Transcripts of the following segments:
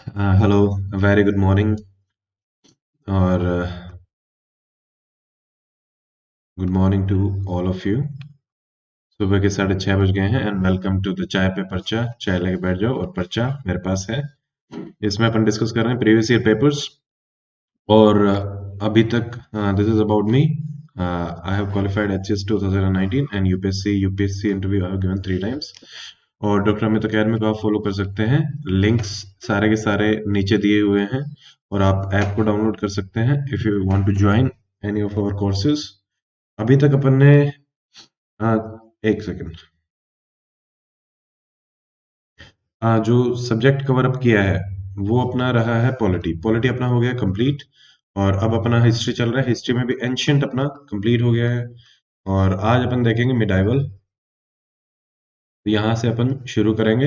Hello, very good morning और good morning to all of you. सुबह के 6:30 बज गए हैं एंड वेलकम टू द चाय पे पर्चा। चाय लेके बैठ जाओ और पर्चा मेरे पास है। इसमें अपन डिस्कस कर रहे हैं प्रीवियस ईयर पेपर्स और अभी तक this is about me. I have qualified HS 2019 and UPSC interview I have given 3 times. और डॉक्टर अमित अकेडमी को आप फॉलो कर सकते हैं। लिंक्स सारे के सारे नीचे दिए हुए हैं और आप ऐप को डाउनलोड कर सकते हैं if you want to join any of our courses. अभी तक अपन ने आ, एक सेकंड, जो सब्जेक्ट कवर अप किया है वो अपना रहा है पॉलिटी। पॉलिटी अपना हो गया कंप्लीट और अब अपना हिस्ट्री चल रहा है। हिस्ट्री में भी एंशियंट अपना कंप्लीट हो गया है और आज अपन देखेंगे मिडाइवल। तो यहाँ से अपन शुरू करेंगे।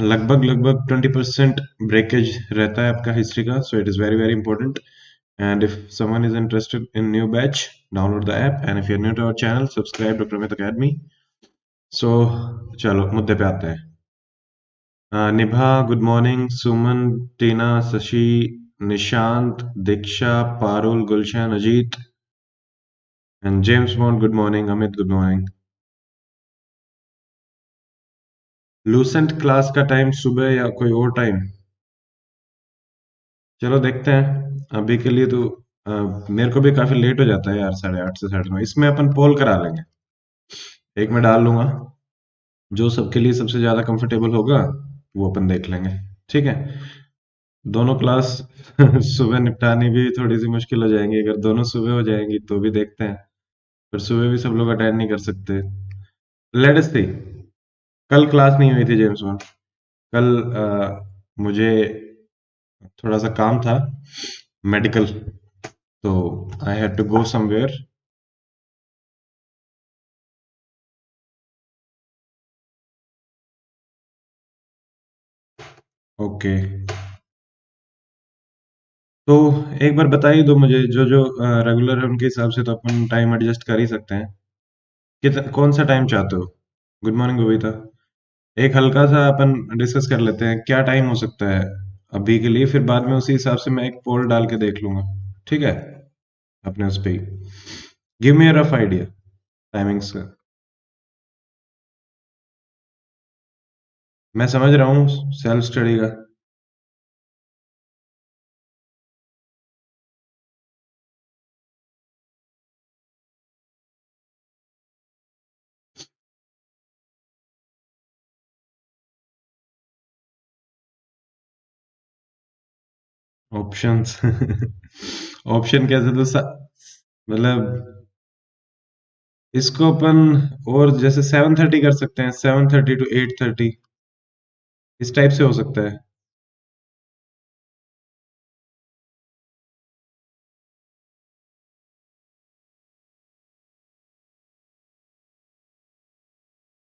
लगभग लगभग 20% ब्रेकेज रहता है आपका हिस्ट्री का, so it is very very important. And if someone is interested in new batch, download the app and if you are new to our channel, subscribe doctor Amit academy. So चलो मुद्दे पे आते हैं। Nibha, good morning. Suman, Tina, Shashi, Nishant, Diksha, Parul, Gulshan, Ajit and James Bond, good morning. Amit, good morning. Lucent class का time सुबह या कोई और टाइम? चलो देखते हैं। अभी के लिए तो मेरे को भी काफी लेट हो जाता है यार, 8:30 से 9:30। इसमें अपन पोल करा लेंगे। एक में डाल लूंगा, जो सबके लिए सबसे ज्यादा कंफर्टेबल होगा वो अपन देख लेंगे। ठीक है। दोनों क्लास सुबह निपटानी भी थोड़ी सी मुश्किल हो जाएंगी। अगर दोनों सुबह हो जाएंगी तो भी देखते हैं, पर सुबह भी सब लोग अटेंड नहीं कर सकते। लेट अस सी। कल क्लास नहीं हुई थी जेम्स बॉन्ड। कल मुझे थोड़ा सा काम था, मेडिकल, तो I had to go somewhere. Okay, तो एक बार बता ही दो मुझे, जो जो रेगुलर है उनके हिसाब से तो अपन टाइम एडजस्ट कर ही सकते हैं। कौन सा टाइम चाहते हो? Good morning Babita. एक हल्का सा अपन डिस्कस कर लेते हैं क्या टाइम हो सकता है अभी के लिए, फिर बाद में उसी हिसाब से मैं एक पोल डाल के देख लूंगा। ठीक है, अपने उस पे ही give me a rough idea timings का। मैं समझ रहा हूँ सेल्फ स्टडी का। ऑप्शंस ऑप्शन कैसे तो मतलब इसको अपन और जैसे 7:30 कर सकते हैं, 7:30 to 8:30, इस टाइप से हो सकता है।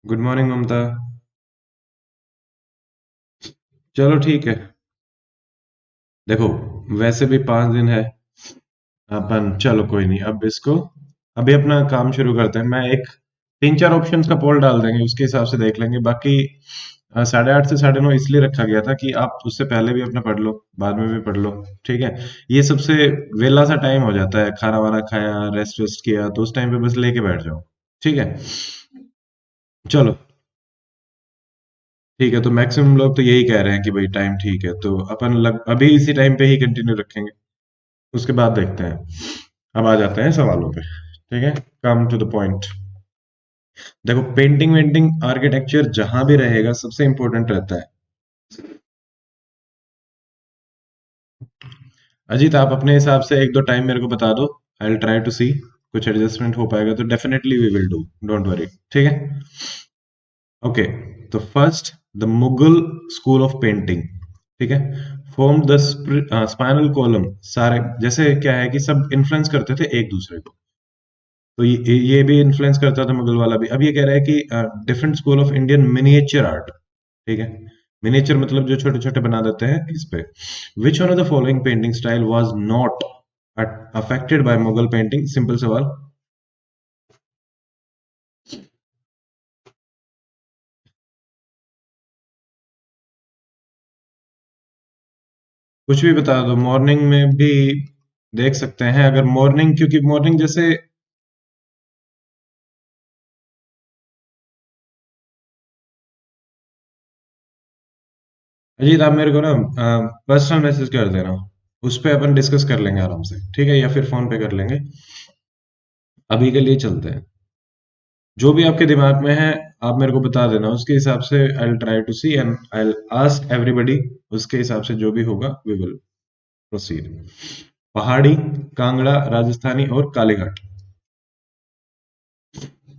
गुड मॉर्निंग ममता। चलो ठीक है। देखो, वैसे भी 5 दिन है अपन, चलो कोई नहीं। अब इसको अभी अपना काम शुरू करते हैं। मैं एक 3-4 ऑप्शंस का पोल डाल देंगे, उसके हिसाब से देख लेंगे। बाकी 8:30 से 9:30 इसलिए रखा गया था कि आप उससे पहले भी अपना पढ़ लो, बाद में भी पढ़ लो। ठीक है। ये सबसे वेला सा टाइम हो जाता है, खाना वाना खाया, रेस्ट वेस्ट किया, तो उस टाइम पे बस लेके बैठ जाओ। ठीक है। चलो ठीक है, तो मैक्सिमम लोग तो यही कह रहे हैं कि भाई टाइम ठीक है, तो अपन अभी इसी टाइम पे ही कंटिन्यू रखेंगे। उसके बाद देखते हैं। अब आ जाते हैं सवालों पे। ठीक है, कम टू द पॉइंट। देखो, पेंटिंग वेंटिंग आर्किटेक्चर जहां भी रहेगा सबसे इंपॉर्टेंट रहता है। अजीत, आप अपने हिसाब से एक दो टाइम मेरे को बता दो। I will try to see कुछ एडजस्टमेंट हो पाएगा तो definitely we will do, don't worry. ठीक है। ओके, तो first, the Mughal school of painting. ठीक है। Form the spinal column. सारे जैसे क्या है कि सब इन्फ्लुएंस करते थे एक दूसरे को, तो ये भी इन्फ्लुएंस करता था मुगल वाला भी। अब ये कह रहा है कि different school of Indian miniature art. ठीक है। मिनिएचर मतलब जो छोटे छोटे बना देते हैं, इस पे विच one of the following painting style was not affected by Mughal painting? Simple सवाल। कुछ भी बता दो, मॉर्निंग में भी देख सकते हैं, अगर मॉर्निंग, क्योंकि मॉर्निंग जैसे। अजीत, आप मेरे को ना पर्सनल मैसेज कर देना, उस पे अपन डिस्कस कर लेंगे आराम से, ठीक है, या फिर फोन पे कर लेंगे। अभी के लिए चलते हैं। जो भी आपके दिमाग में है आप मेरे को बता देना, उसके हिसाब से I will try to see and I will ask everybody. उसके हिसाब से जो भी होगा वी विल प्रोसीड। पहाड़ी, कांगड़ा, राजस्थानी और कालीघाट।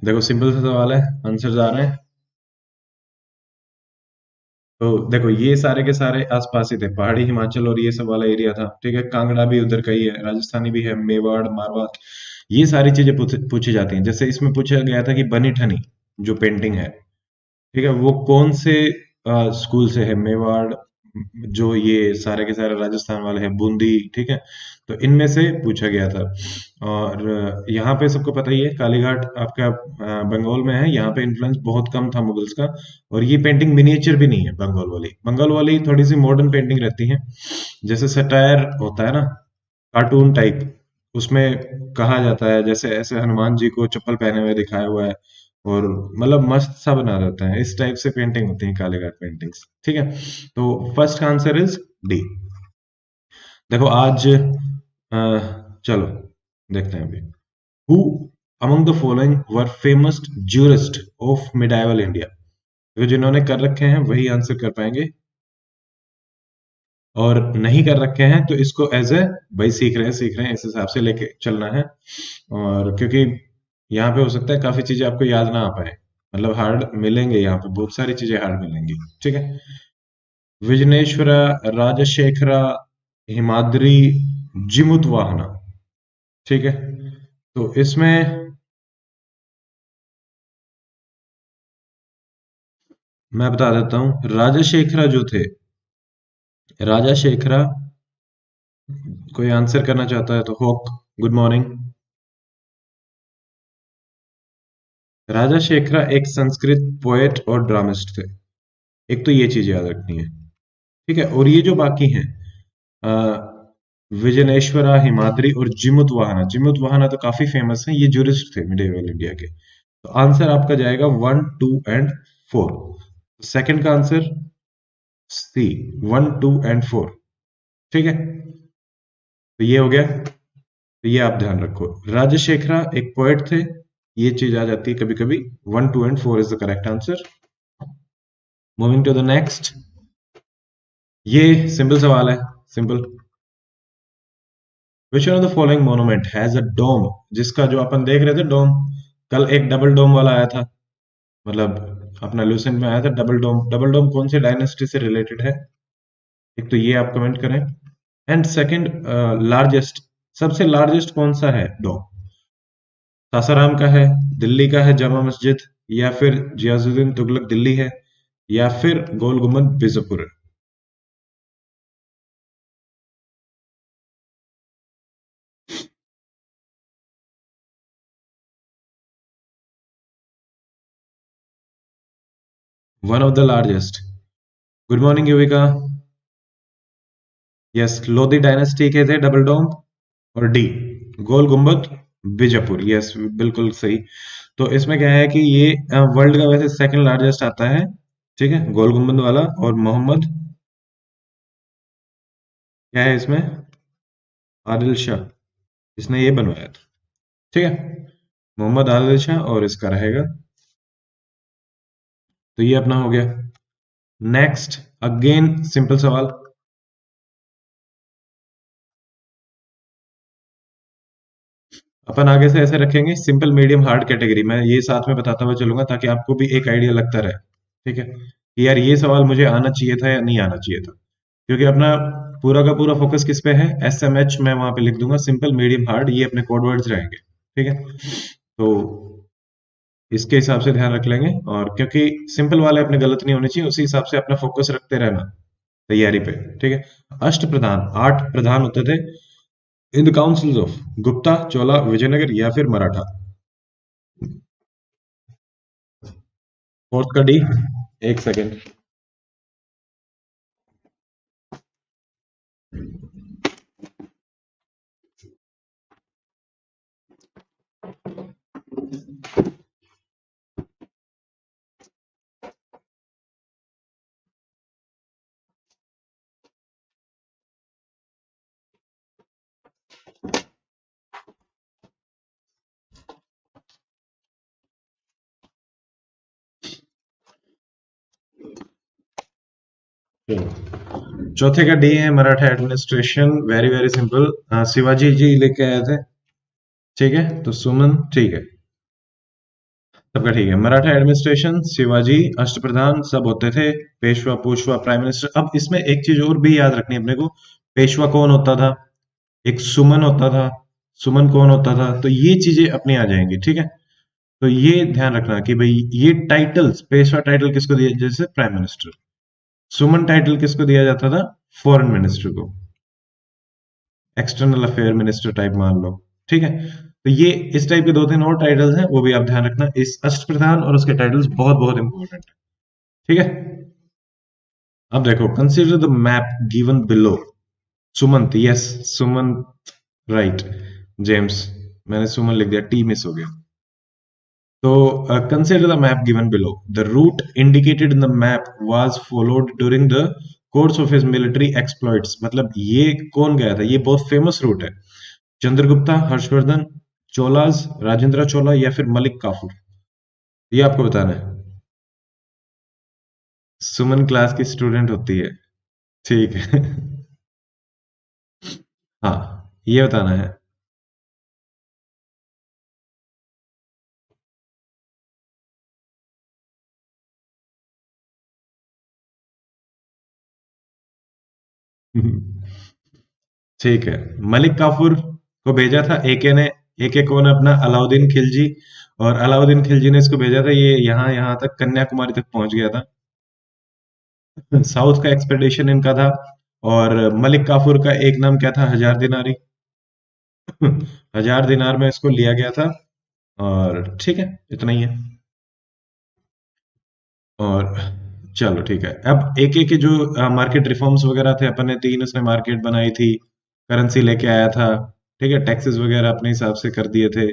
देखो सिंपल सा सवाल है, आंसर आ रहे हैं। तो देखो ये सारे के सारे आसपास ही थे, पहाड़ी हिमाचल और ये सब वाला एरिया था, ठीक है। कांगड़ा भी उधर का ही है, राजस्थानी भी है, मेवाड़ मारवाड़, ये सारी चीजें पूछी जाती हैं। जैसे इसमें पूछा गया था कि बनी ठनी जो पेंटिंग है, ठीक है, वो कौन से स्कूल से है, मेवाड़, जो ये सारे के सारे राजस्थान वाले हैं, बूंदी, ठीक है। तो इनमें से पूछा गया था। और यहाँ पे सबको पता ही है, कालीघाट आपका बंगाल में है, यहाँ पे इन्फ्लुएंस बहुत कम था मुगल्स का। और ये पेंटिंग मिनिएचर भी नहीं है, बंगाल वाली थोड़ी सी मॉडर्न पेंटिंग रहती है। जैसे सटायर होता है ना, कार्टून टाइप, उसमें कहा जाता है जैसे ऐसे हनुमान जी को चप्पल पहने हुए दिखाया हुआ है, और मतलब मस्त सा बना देता है, इस टाइप से पेंटिंग होती है कालीघाट पेंटिंग्स, ठीक है। तो फर्स्ट का आंसर इज डी। देखो आज चलो देखते हैं अभी। Who among the following were famous jurist of medieval India. तो जिन्होंने कर रखे हैं वही आंसर कर पाएंगे, और नहीं कर रखे हैं तो इसको एज ए भाई सीख रहे हैं इस हिसाब से लेके चलना है। और क्योंकि यहाँ पे हो सकता है काफी चीजें आपको याद ना आ पाए, मतलब हार्ड मिलेंगे, यहाँ पे बहुत सारी चीजें हार्ड मिलेंगी, ठीक है। विजनेश्वरा, राजशेखरा, हिमाद्री, जिमुत वाहना, ठीक है। तो इसमें मैं बता देता हूँ, राजशेखरा जो थे, राजशेखरा, कोई आंसर करना चाहता है तो होक, गुड मॉर्निंग। राजशेखरा एक संस्कृत पोएट और ड्रामिस्ट थे। एक तो ये चीज याद रखनी है, ठीक है। और ये जो बाकी हैं, अ, विजनेश्वरा, हिमाद्री और जिमुत वाहना तो काफी फेमस हैं, ये जूरिस्ट थे मिडिवल इंडिया के। तो आंसर आपका जाएगा 1, 2 एंड 4। सेकंड का आंसर सी, 1, 2 एंड 4, ठीक है। तो ये हो गया। तो ये आप ध्यान रखो, राजशेखरा एक पोएट थे, ये चीज आ जाती है कभी कभी। 1, 2 and 4 is the correct answer. Moving to the next. ये सिंपल सवाल है, simple. Which one of the following monument has a dome, जिसका जो अपन देख रहे थे डोम, कल एक डबल डोम वाला आया था, मतलब अपना ल्यूसेंट में आया था डबल डोम। डबल डोम कौन से डायनेस्टी से रिलेटेड है, एक तो ये आप कमेंट करें। एंड सेकंड, लार्जेस्ट, सबसे लार्जेस्ट कौन सा है डोम, सासाराम का है, दिल्ली का है जामा मस्जिद, या फिर जियाजुद्दीन तुगलक दिल्ली है, या फिर गोल गुम्बद बीजापुर है। One of the largest. Good morning Yuvika. Yes, Lodhi dynasty के थे डबल डोम। और डी, गोल गुम्बद बीजापुर, यस बिल्कुल सही। तो इसमें क्या है कि ये वर्ल्ड का वैसे सेकंड लार्जेस्ट आता है, ठीक है, गोल गुम्बद वाला। और मोहम्मद, क्या है इसमें, आदिल शाह, इसने ये बनवाया था, ठीक है, मोहम्मद आदिल शाह, और इसका रहेगा। तो ये अपना हो गया। नेक्स्ट, अगेन सिंपल सवाल। अपन आगे से ऐसे रखेंगे, सिंपल मीडियम हार्ड कैटेगरी में ये साथ में बताता हुआ चलूंगा, ताकि आपको भी एक आइडिया लगता रहे, ठीक है, कि यार ये सवाल मुझे आना चाहिए था या नहीं आना चाहिए था। क्योंकि अपना पूरा का पूरा फोकस किस पे है, SMH मैं वहां पे लिख दूंगा, सिंपल मीडियम हार्ड, ये अपने कोड वर्ड्स रहेंगे, ठीक है। तो इसके हिसाब से ध्यान रख लेंगे, और क्योंकि सिंपल वाले अपने गलत नहीं होने चाहिए, उसी हिसाब से अपना फोकस रखते रहना तैयारी पे, ठीक है। अष्ट प्रधान, 8 प्रधान होते थे in the councils of Gupta, Chola, Vijayanagar, या फिर मराठा। फोर्थ का डी, एक सेकेंड। चलो, चौथे का डी है Maratha administration. Very very simple, Shivaji ji लेके आए थे। ठीक है, तो सुमन ठीक है, सबका ठीक है। मराठा एडमिनिस्ट्रेशन, शिवाजी, अष्टप्रधान सब होते थे। पेशवा, पुशवा, प्राइम मिनिस्टर। अब इसमें एक चीज और भी याद रखनी है अपने को। पेशवा कौन होता था, एक सुमन होता था। सुमन कौन होता था, तो ये चीजें अपनी आ जाएंगी। ठीक है, तो ये ध्यान रखना कि भाई ये टाइटल्स, पेशवा टाइटल किसको दिया, जैसे प्राइम मिनिस्टर। सुमन टाइटल किसको दिया जाता था, फॉरेन मिनिस्टर को, एक्सटर्नल अफेयर मिनिस्टर टाइप मान लो। ठीक है, तो ये इस टाइप के दो तीन और टाइटल्स हैं, वो भी आप ध्यान रखना। इस अष्टप्रधान और उसके टाइटल्स बहुत बहुत इंपॉर्टेंट है। ठीक है, अब देखो, consider the map given below. Sumant, yes, Sumant right. James, मैंने सुमन लिख दिया, टी मिस हो गया। तो consider the map given below. The route indicated in the map was followed during the course of his military exploits. मतलब ये कौन गया था, ये बहुत फेमस रूट है। चंद्रगुप्ता, हर्षवर्धन, चोलास, राजेंद्र चोला या फिर मलिक काफूर, ये आपको बताना है। सुमन क्लास की स्टूडेंट होती है। ठीक है। हाँ, ये बताना है। ठीक है, मलिक काफूर को भेजा था एके ने। एके कौन, अपना अलाउद्दीन खिलजी। और अलाउद्दीन खिलजी ने इसको भेजा था, ये यहाँ यहाँ तक कन्याकुमारी तक पहुंच गया था। साउथ का एक्सपेडिशन इनका था। और मलिक काफूर का एक नाम क्या था, हजार दिनारी। हजार दिनार में इसको लिया गया था। और ठीक है, इतना ही है। और चलो ठीक है, अब एक एक के जो मार्केट रिफॉर्म्स वगैरह थे, अपन ने तीन उसने मार्केट बनाई थी, करेंसी लेके आया था। ठीक है, टैक्सेस वगैरह अपने हिसाब से कर दिए थे,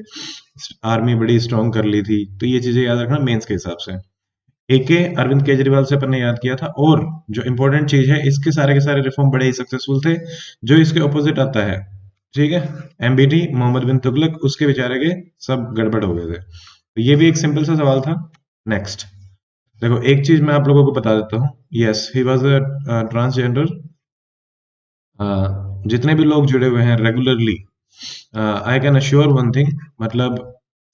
आर्मी बड़ी स्ट्रांग कर ली थी। तो ये चीजें याद रखना मेंस के हिसाब से। एके अरविंद केजरीवाल से अपन ने याद किया था। और जो इंपॉर्टेंट चीज है, इसके सारे के सारे रिफॉर्म बड़े ही सक्सेसफुल थे। जो इसके ऑपोजिट आता है, ठीक है, एमबीटी मोहम्मद बिन तुगलक, उसके बेचारे के सब गड़बड़ हो गए थे। तो ये भी एक सिंपल सा सवाल था। नेक्स्ट, देखो एक चीज मैं आप लोगों को बता देता हूँ। Yes, he was a transgender. जितने भी लोग जुड़े हुए हैं regularly, I can assure one thing, मतलब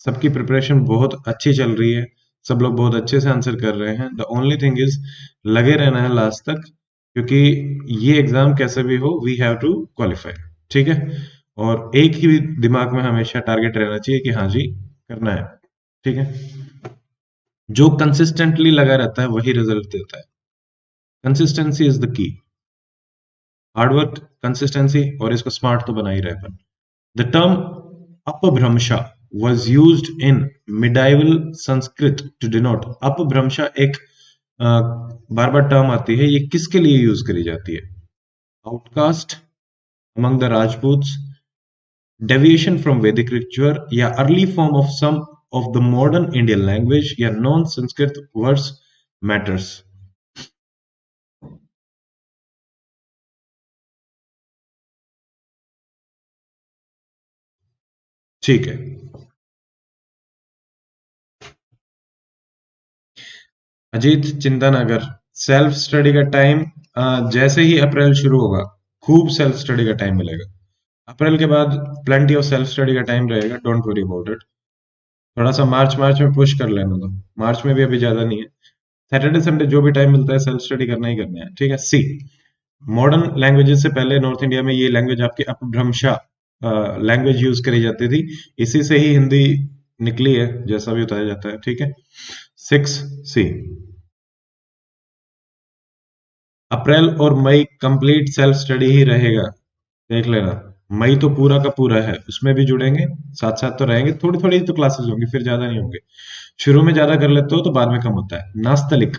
सबकी प्रिपरेशन बहुत अच्छी चल रही है। सब लोग बहुत अच्छे से आंसर कर रहे हैं। द ओनली थिंग इज, लगे रहना है लास्ट तक, क्योंकि ये एग्जाम कैसे भी हो, वी हैव टू क्वालिफाई। ठीक है, और एक ही दिमाग में हमेशा टारगेट रहना चाहिए कि हाँ जी, करना है। ठीक है, जो कंसिस्टेंटली लगा रहता है वही रिजल्ट देता है। Consistency is the key. Hard work, consistency, और इसको स्मार्ट तो बना ही रहे अपन। The term Apabhramsha was used in medieval Sanskrit to denote। Apabhramsha एक बार बार टर्म आती है, ये किसके लिए यूज करी जाती है? Outcast, among the Rajputs, deviation from Vedic literature, या early form of some of the modern Indian language, या non Sanskrit words matters। ठीक है, अजीत, चिंता ना कर। सेल्फ स्टडी का टाइम, जैसे ही अप्रैल शुरू होगा, खूब सेल्फ स्टडी का टाइम मिलेगा। अप्रैल के बाद प्लेंटी ऑफ सेल्फ स्टडी का टाइम रहेगा, डोंट वरी अबाउट इट। थोड़ा सा मार्च मार्च में पुश कर लेना दो। मार्च में भी अभी ज्यादा नहीं है। सैटरडे संडे जो भी टाइम मिलता है, सेल्फ स्टडी करना ही करना है। ठीक है, सी, मॉडर्न लैंग्वेजेस से पहले नॉर्थ इंडिया में ये लैंग्वेज आपकी अपभ्रंशा लैंग्वेज यूज करी जाती थी। इसी से ही हिंदी निकली है, जैसा भी बताया जाता है। ठीक है, 6C, अप्रैल और मई कंप्लीट सेल्फ स्टडी ही रहेगा, देख लेना। मई तो पूरा का पूरा है, उसमें भी जुड़ेंगे, साथ साथ तो रहेंगे। थोड़ी थोड़ी तो क्लासेस होंगी, फिर ज्यादा नहीं होंगे। शुरू में ज्यादा कर लेते हो तो बाद में कम होता है। नास्तलिक,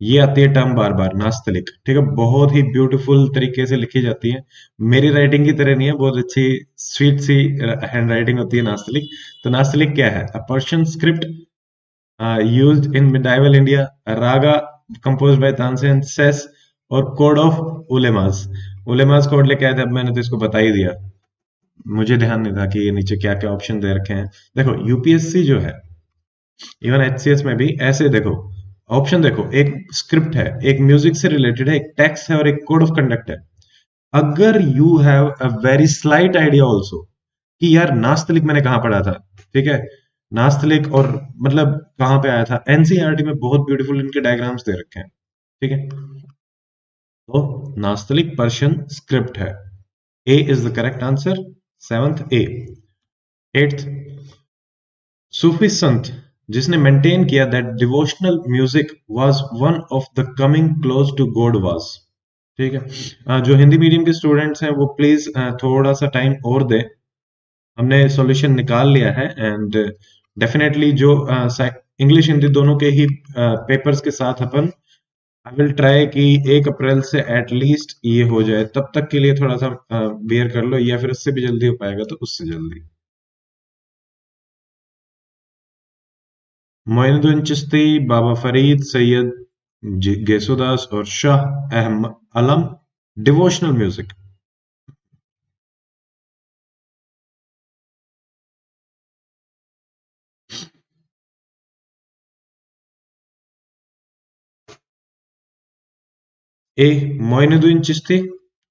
ये आती है टर्म बार बार, नास्तलिक। ठीक है, बहुत ही ब्यूटीफुल तरीके से लिखी जाती है। मेरी राइटिंग की तरह नहीं है, बहुत अच्छी स्वीट सी हैंड राइटिंग होती है नास्तलिक। तो नास्तलिक क्या है? A Persian script used in medieval India, raga composed by Tansen, सेस, और कोड ऑफ उलेमास। उलेमास कोड लेके आए थे, अब मैंने तो इसको बता ही दिया। मुझे ध्यान नहीं था कि ये नीचे क्या क्या ऑप्शन दे रखे हैं। देखो यूपीएससी जो है, इवन एचसीएस में भी ऐसे देखो, ऑप्शन देखो, एक स्क्रिप्ट है, एक म्यूजिक से रिलेटेड है, एक टेक्स्ट है और एक कोड ऑफ कंडक्ट है। अगर you have a very slight idea also कि यार नास्तलिक मैंने कहाँ पढ़ा था, ठीक है, नास्तलिक और मतलब कहाँ पे आया था, एनसीईआरटी में बहुत ब्यूटीफुल इनके डायग्राम्स दे रखे हैं, ठीक है। तो नास्तलिक पर्शियन स्क्रिप्ट है। A is the correct answer, seventh A. Eighth, सूफी संत जिसने मेंटेन किया that devotional music was one of the coming close to God was. ठीक है। जो हिंदी मीडियम के स्टूडेंट्स हैं वो प्लीज थोड़ा सा टाइम और दें, हमने सॉल्यूशन निकाल लिया है। एंड डेफिनेटली जो इंग्लिश हिंदी दोनों के ही पेपर्स के साथ अपन आई विल ट्राई कि 1 अप्रैल से एटलीस्ट ये हो जाए, तब तक के लिए थोड़ा सा बेयर कर लो, या फिर उससे भी जल्दी हो पाएगा तो उससे जल्दी। मोइनुद्दीन चिश्ती, बाबा फरीद, सैयद गेसुदास और शाह अहमद आलम, डिवोशनल म्यूजिक। ए मोइनुद्दीन चिश्ती,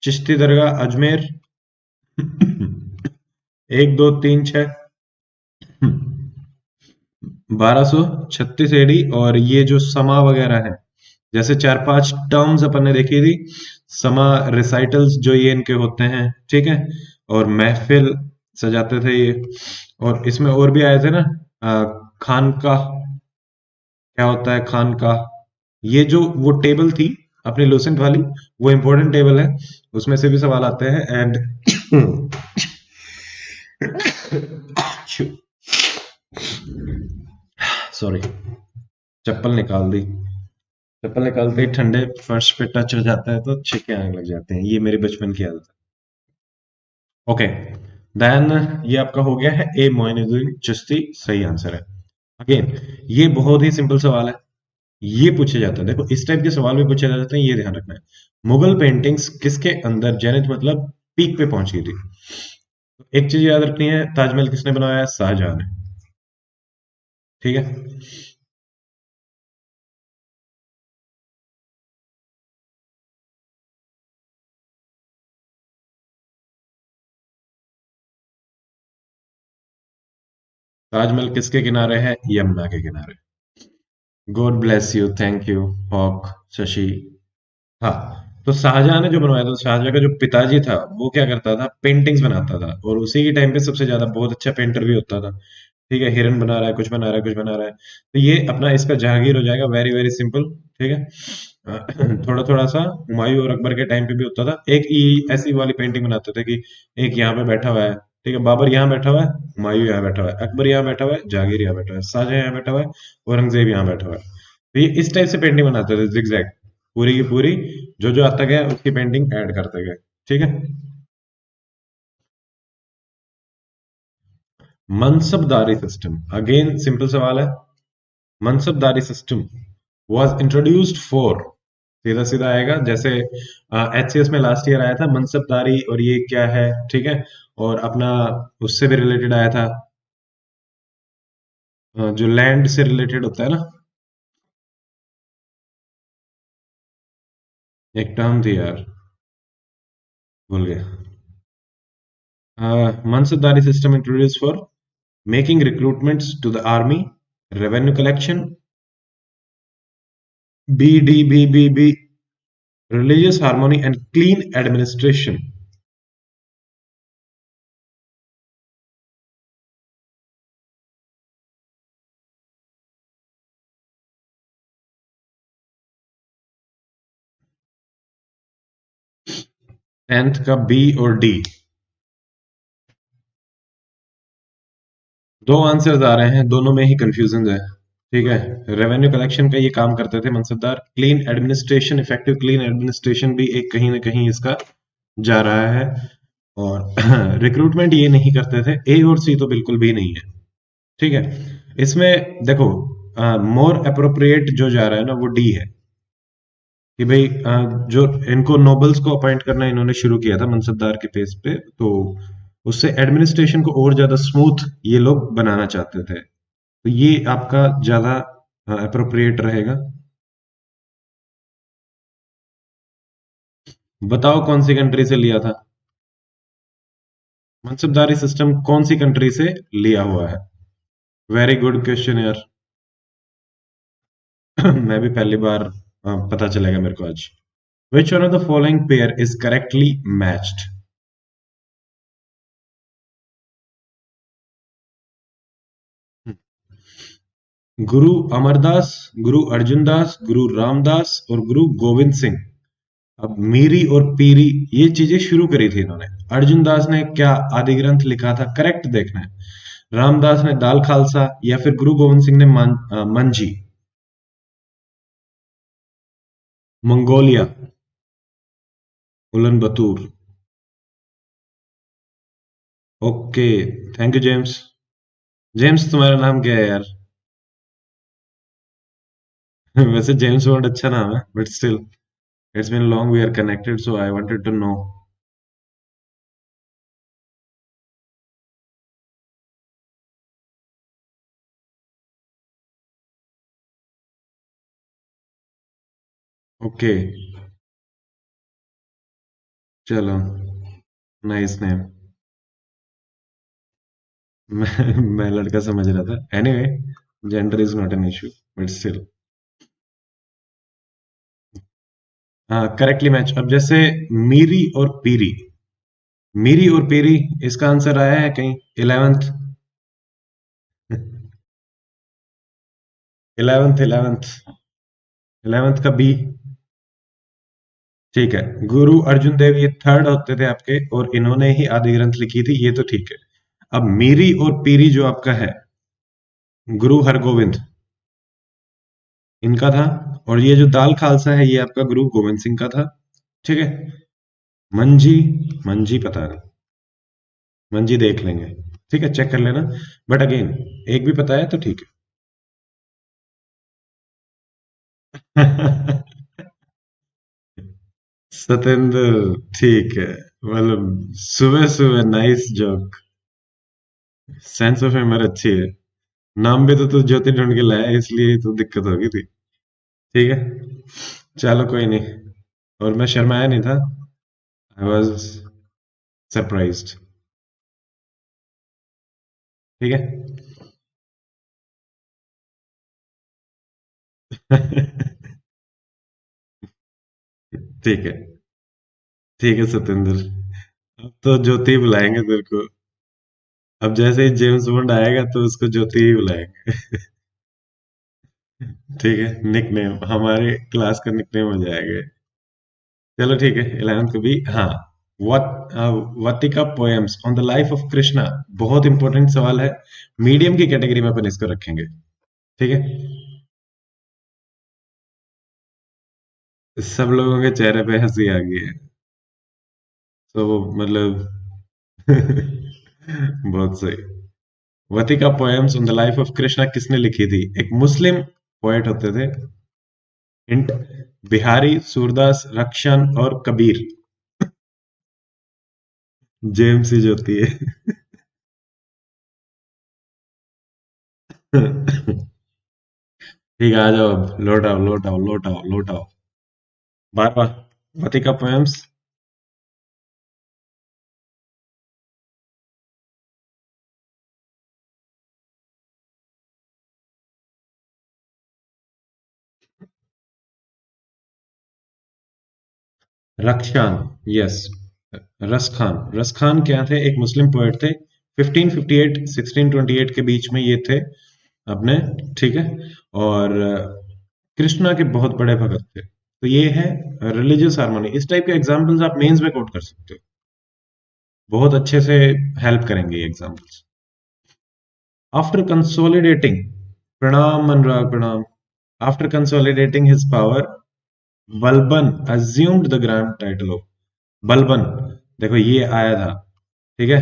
चिश्ती दरगाह अजमेर। 1236 1236 एडी। और ये जो समा वगैरह है, जैसे 4-5 टर्म्स अपन ने देखी थी, समा रिसाइटल्स जो ये इनके होते हैं, ठीक है, और महफिल सजाते थे ये। और इसमें और भी आए थे ना, खानकाह, क्या होता है खानकाह, ये जो वो टेबल थी अपनी लूसेंट वाली, वो इंपॉर्टेंट टेबल है, उसमें से भी सवाल आते हैं। एंड सॉरी, चप्पल निकाल दी, चप्पल निकालते ही ठंडे फर्श पे टच हो जाता है तो छींके आने लग जाते हैं, ये मेरी बचपन की आदत है। ओके, देन ये आपका हो गया है ए मोइनुद्दीन चिश्ती, सही आंसर है। अगेन ये बहुत ही सिंपल सवाल है, ये पूछे जाता है, देखो इस टाइप के सवाल भी पूछे जाते हैं, ये ध्यान रखना है। मुगल पेंटिंग्स किसके अंदर जेनिथ मतलब पीक पे पहुंच गई थी? एक चीज याद रखनी है, ताजमहल किसने बनाया है? शाहजहां ने, ठीक है। ताजमहल किसके किनारे है? यमुना के किनारे। God bless you, thank you हॉक शशि। हाँ, तो शाहजहां ने जो बनवाया था, शाहजहां का जो पिताजी था वो क्या करता था, पेंटिंग्स बनाता था, और उसी के टाइम पे सबसे ज्यादा बहुत अच्छा पेंटर भी होता था, ठीक है। हिरन बना रहा है, कुछ बना रहा है, कुछ बना रहा है, तो ये अपना इसका जहांगीर हो जाएगा, वेरी वेरी सिंपल, ठीक है। थोड़ा थोड़ा सा हुमायूं और अकबर के टाइम पे भी होता था, एक ऐसी वाली पेंटिंग बनाते थे कि एक यहाँ पे बैठा हुआ है, ठीक है, बाबर यहाँ बैठा हुआ है, हुमायूं यहाँ बैठा हुआ है, अकबर यहाँ बैठा हुआ है, जहांगीर यहाँ बैठा हुआ है, शाहजहां यहाँ बैठा हुआ है, औरंगजेब यहाँ बैठा हुआ है। तो ये इस टाइप से पेंटिंग बनाते थे, जिगजैग, पूरी की पूरी, जो जो आता गया उसकी पेंटिंग ऐड करते गए, ठीक है। मनसबदारी सिस्टम, अगेन सिंपल सवाल है। मनसबदारी सिस्टम वाज इंट्रोड्यूस्ड फॉर, सीधा सीधा आएगा, जैसे एचसीएस में लास्ट ईयर आया था मनसबदारी, और ये क्या है, ठीक है। और अपना उससे भी रिलेटेड आया था, जो लैंड से रिलेटेड होता है ना, एक टर्म थी यार, भूल गया। Mansabdari system introduce for making recruitments to the army, revenue collection, B D B, religious harmony and clean administration. 10th का बी और डी, दो आंसर्स आ रहे हैं, दोनों में ही कंफ्यूजन है, ठीक है। रेवेन्यू कलेक्शन का ये काम करते थे mansabdar, clean administration, effective clean administration भी एक कहीं ना कहीं इसका जा रहा है। और रिक्रूटमेंट ये नहीं करते थे, ए और सी तो बिल्कुल भी नहीं है, ठीक है। इसमें देखो, मोर अप्रोप्रिएट जो जा रहा है ना वो डी है, कि भाई जो इनको नोबल्स को अपॉइंट करना इन्होंने शुरू किया था मनसबदार के पेस पे, तो उससे एडमिनिस्ट्रेशन को और ज्यादा स्मूथ ये लोग बनाना चाहते थे, तो ये आपका ज्यादा अप्रोप्रिएट रहेगा। बताओ कौन सी कंट्री से लिया था? मनसबदारी सिस्टम कौन सी कंट्री से लिया हुआ है? वेरी गुड क्वेश्चन यार। मैं भी पहली बार पता चलेगा मेरे को आज। Which one of the following pair is correctly matched? गुरु अमरदास, गुरु अर्जुनदास, गुरु रामदास और गुरु गोविंद सिंह। अब मीरी और पीरी ये चीजें शुरू करी थी इन्होंने। अर्जुन दास ने क्या आदि ग्रंथ लिखा था, करेक्ट देखना है। रामदास ने दाल खालसा या फिर गुरु गोविंद सिंह ने मंजी। Mongolia. Ulan Bator. Okay. Thank you James. James तुम्हारा नाम क्या है यार? वैसे जेम्स बॉन्ड अच्छा नाम है, but still it's been long we are connected, so I wanted to know. Okay. चलो। Nice name. मैं लड़का समझ रहा था। Anyway, gender is not an issue, but still. हाँ, करेक्टली मैच। अब जैसे मीरी और पीरी, मीरी और पीरी, इसका आंसर आया है कहीं 11th। 11th 11th 11th का बी। ठीक है। गुरु अर्जुन देव ये थर्ड होते थे आपके, और इन्होंने ही आदि ग्रंथ लिखी थी, ये तो ठीक है। अब मीरी और पीरी जो आपका है, गुरु हरगोविंद, इनका था। और ये जो दाल खालसा है, ये आपका गुरु गोविंद सिंह का था। ठीक है। मंजी, मंजी पता नहीं। मंजी देख लेंगे। ठीक है, चेक कर लेना। बट अगेन, एक भी पता है तो ठीक है। सतेंद्र। ठीक है। मतलब सुबह सुबह nice joke. Sense of humour अच्छी है। नाम भी तो तू ज्योति ढूंढ के लाया है, इसलिए तो दिक्कत होगी थी। ठीक है। चलो कोई नहीं। और मैं शर्माया नहीं था। I was surprised. ठीक है। ठीक है। ठीक है सतेंद्र। अब तो ज्योति ही बुलाएंगे तेरे को। अब जैसे ही जेम्स बॉन्ड आएगा तो उसको ज्योति ही बुलाएंगे। ठीक है, निकनेम हमारे क्लास का निकनेम हो जाएगा। चलो ठीक है, 11th को भी। हाँ। Vatika poems on the life of Krishna, बहुत इंपॉर्टेंट सवाल है। मीडियम की कैटेगरी में अपन इसको रखेंगे। ठीक है। सब लोगों के चेहरे पे हंसी आ गई है। तो मतलब बहुत सही। Vatika poems on the life of Krishna किसने लिखी थी? एक मुस्लिम पोएट होते थे। हिंट: बिहारी, सूरदास, रक्षन और कबीर। जेम्स ही होती है। ठीक है, आ जाओ अब, लौट आओ लौट आओ लौट आओ लौट आओ। बार बार। वाटिका पोएम्स। रक्षान। यस। रस खान क्या थे? एक मुस्लिम पोएट थे। 1558 1628 के बीच में ये थे अपने। ठीक है। और कृष्णा के बहुत बड़े भगत थे। तो ये है रिलीजियस हार्मोनी। इस टाइप के एग्जाम्पल्स आप मेंस में कोट कर सकते हो। बहुत अच्छे से हेल्प करेंगे ये एग्जाम्पल्स। आफ्टर कंसोलिडेटिंग, प्रणाम अनुराग प्रणाम। After consolidating his power, Balban assumed the grand title of। Balban, देखो ये आया था। ठीक है।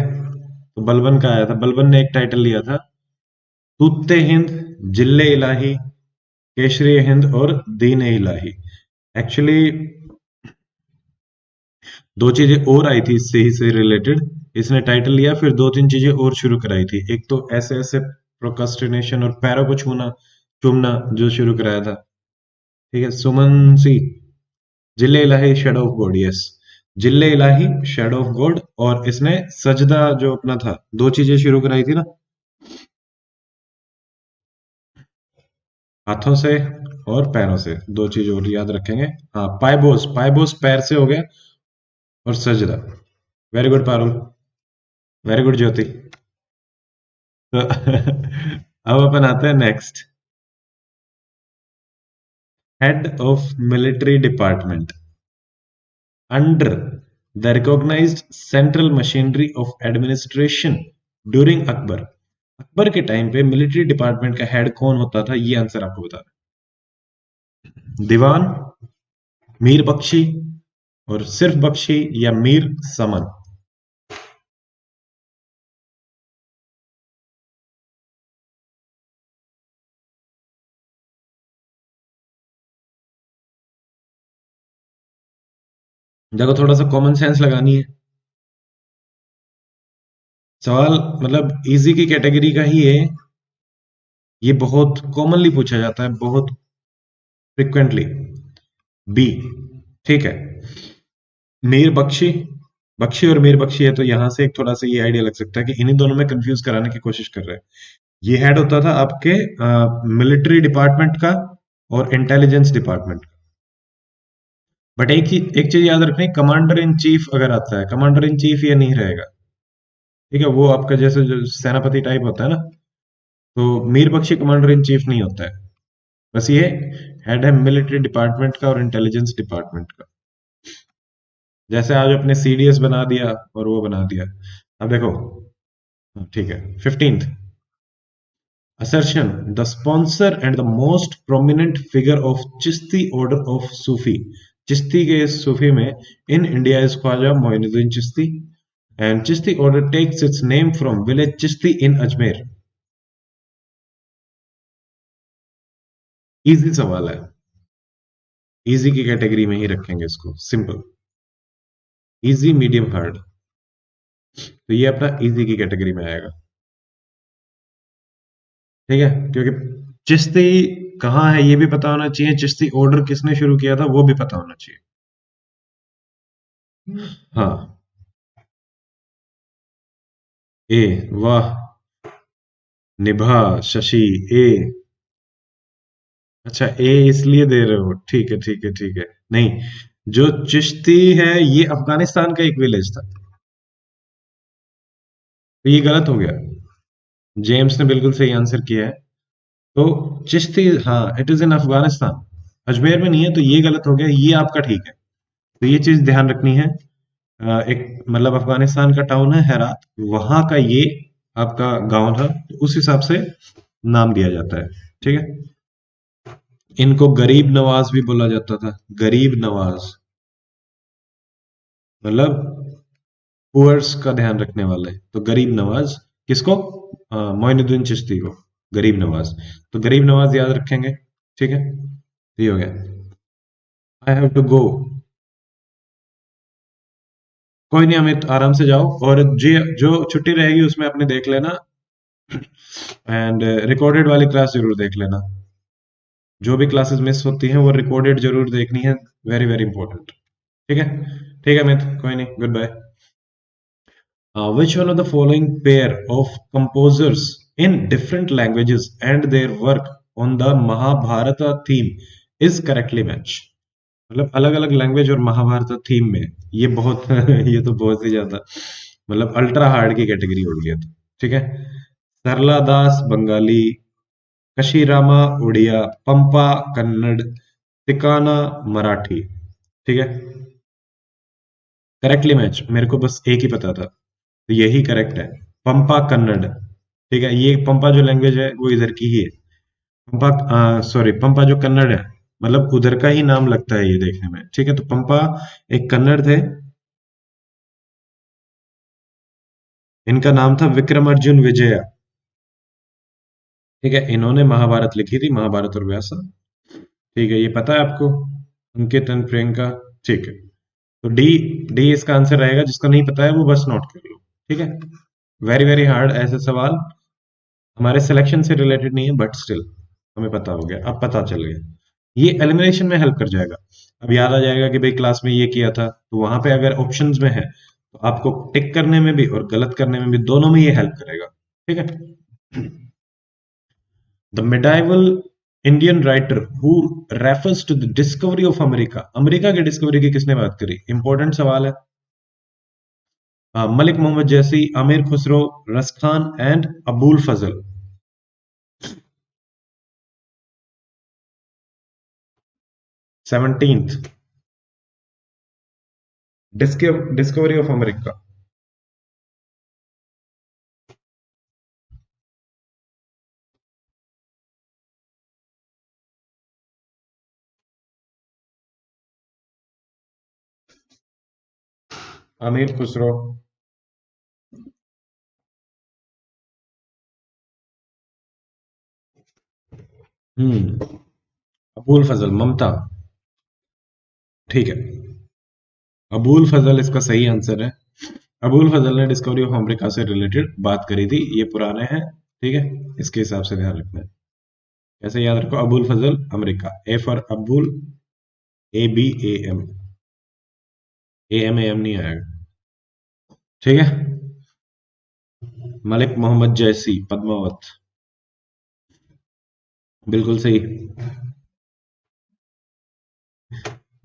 तो बलबन का आया था, बलबन ने एक टाइटल लिया था, तूत्ते हिंद, जिल्ले इलाही, केशरी हिंद और दीन इलाही। एक्चुअली दो चीजें और आई थी इससे ही से रिलेटेड। इसने टाइटल लिया, फिर दो तीन चीजें और शुरू कराई थी। एक तो ऐसे ऐसे प्रोकास्टिनेशन और पैरों को छूना चूमना जो शुरू कराया था। ठीक है। सुमन सी, जिले इलाही, शेडो ऑफ गॉड। यस। जिल्ले इलाही, शैडो ऑफ गॉड, और इसने सजदा जो अपना था, दो चीजें शुरू कराई थी ना, हाथों से और पैरों से, दो चीज और याद रखेंगे। हाँ, पाइबोस, पाइबोस पैर से हो गया, और सजदा। Very good Parul, very good Jyoti. तो अब अपन आते हैं next, head of military department under the recognised central machinery of administration during Akbar. Akbar के टाइम पे मिलिट्री डिपार्टमेंट का हेड कौन होता था, ये आंसर आपको बता रहे। दीवान, मीर बख्शी, और सिर्फ बख्शी, या मीर समन। देखो, थोड़ा सा कॉमन सेंस लगानी है। सवाल मतलब इजी की कैटेगरी का ही है, ये बहुत कॉमनली पूछा जाता है, बहुत फ्रिक्वेंटली। बी, ठीक है। मीर बख्शी, बख्शी और मीर बख्शी है, तो यहां से एक थोड़ा सा ये आइडिया लग सकता है कि इन्हीं दोनों में कंफ्यूज कराने की कोशिश कर रहे हैं। ये हेड होता था आपके मिलिट्री डिपार्टमेंट का और इंटेलिजेंस डिपार्टमेंट का। बट एक चीज याद रखनी, कमांडर इन चीफ अगर आता है, कमांडर इन चीफ ये नहीं रहेगा, ठीक है। वो आपका जैसे जो सेनापति टाइप होता है ना, तो Mir Bakhshi commander in chief नहीं होता है। बस ये हेड है मिलिट्री डिपार्टमेंट का और इंटेलिजेंस डिपार्टमेंट का। जैसे आज अपने सीडीएस बना दिया और वो बना दिया। अब देखो, हाँ, ठीक है। 15th assertion, the sponsor and the most prominent figure of Chishti order of Sufi. Chishti के सूफी में in India is Khwaja Moinuddin Chishti, and Chishti order takes its name from village Chishti in Ajmer. Easy सवाल है, easy की category में ही रखेंगे इसको, simple. Easy, medium, hard, तो ये अपना इजी की कैटेगरी में आएगा, ठीक है। क्योंकि चिश्ती कहाँ है ये भी पता होना चाहिए, चिश्ती ऑर्डर किसने शुरू किया था वो भी पता होना चाहिए। हाँ, ए, वाह, निभा, शशि, ए। अच्छा, ए इसलिए दे रहे हो, ठीक है ठीक है ठीक है। नहीं, जो चिश्ती है ये अफगानिस्तान का एक विलेज था, तो ये गलत हो गया। जेम्स ने बिल्कुल सही आंसर किया है। तो चिश्ती, हाँ, it is in Afghanistan, Ajmer में नहीं है, तो ये गलत हो गया, ये आपका ठीक है। तो ये चीज ध्यान रखनी है। एक मतलब अफगानिस्तान का टाउन है हेरात, वहां का ये आपका गांव था, तो उस हिसाब से नाम दिया जाता है, ठीक है। इनको गरीब नवाज भी बोला जाता था, गरीब नवाज, मतलब पुअर्स का ध्यान रखने वाले, तो गरीब नवाज किसको, मोइनुद्दीन चिश्ती को गरीब नवाज। तो गरीब नवाज याद रखेंगे, ठीक है। तो ये हो गया। I have to go. कोई नहीं, अमित आराम से जाओ, और जी जो छुट्टी रहेगी उसमें अपने देख लेना, एंड रिकॉर्डेड वाली क्लास जरूर देख लेना। जो भी क्लासेस मिस होती हैं वो रिकॉर्डेड जरूर देखनी है, वेरी वेरी इंपॉर्टेंट, ठीक है। ठीक है अमित, कोई नहीं, goodbye. Which one of the following pair of composers in different languages and their work on the Mahabharata theme is correctly matched? मतलब अलग अलग लैंग्वेज और महाभारत थीम में, ये बहुत ये तो बहुत ही ज्यादा मतलब अल्ट्रा हार्ड की कैटेगरी हो गई है, तो ठीक है। सरला दास बंगाली, कशीरामा उड़िया, पंपा कन्नड़, तिकाना मराठी, ठीक है। करेक्टली मैच, मेरे को बस एक ही पता था, तो यही करेक्ट है, पंपा कन्नड़, ठीक है। ये पंपा जो लैंग्वेज है वो इधर की ही है। पंपा, सॉरी, पंपा जो कन्नड़ है, मतलब उधर का ही नाम लगता है ये देखने में, ठीक है। तो पंपा एक कन्नड़ थे, इनका नाम था विक्रमार्जुन विजया, ठीक है। इन्होंने महाभारत लिखी थी, महाभारत और व्यासा, ठीक है। ये पता है आपको, अंकित एंड प्रियंका, ठीक है। तो डी, डी इसका आंसर रहेगा, जिसका नहीं पता है वो बस नोट कर लो, ठीक है। वेरी वेरी हार्ड ऐसे सवाल, हमारे सिलेक्शन से रिलेटेड नहीं है, बट स्टिल हमें पता हो गया, अब पता चल गया। ये एलिमिनेशन में हेल्प कर जाएगा। अब याद आ जाएगा कि भाई क्लास में ये किया था, तो वहां पे अगर ऑप्शंस में है तो आपको टिक करने में भी और गलत करने में भी, दोनों में ये हेल्प करेगा। ठीक है। The medieval Indian writer who refers to the discovery of America, America की डिस्कवरी की किसने बात करी? इंपॉर्टेंट सवाल है। Malik Mohammad Jayasi, Amir Khusro, Raskhan and Abul Fazal. 17th discovery of America. Amir Khusro. हम्म। अबुल फजल, ममता। ठीक है, अबुल फजल इसका सही आंसर है। अबुल फजल ने डिस्कवरी ऑफ अमेरिका से रिलेटेड बात करी थी। ये पुराने हैं, ठीक है, इसके हिसाब से ध्यान रखना है। ऐसे याद रखो, Abul Fazal America, A for Abul, ABAM, AM नहीं आएगा। ठीक है। मलिक मोहम्मद जैसी, पद्मावत। बिल्कुल सही।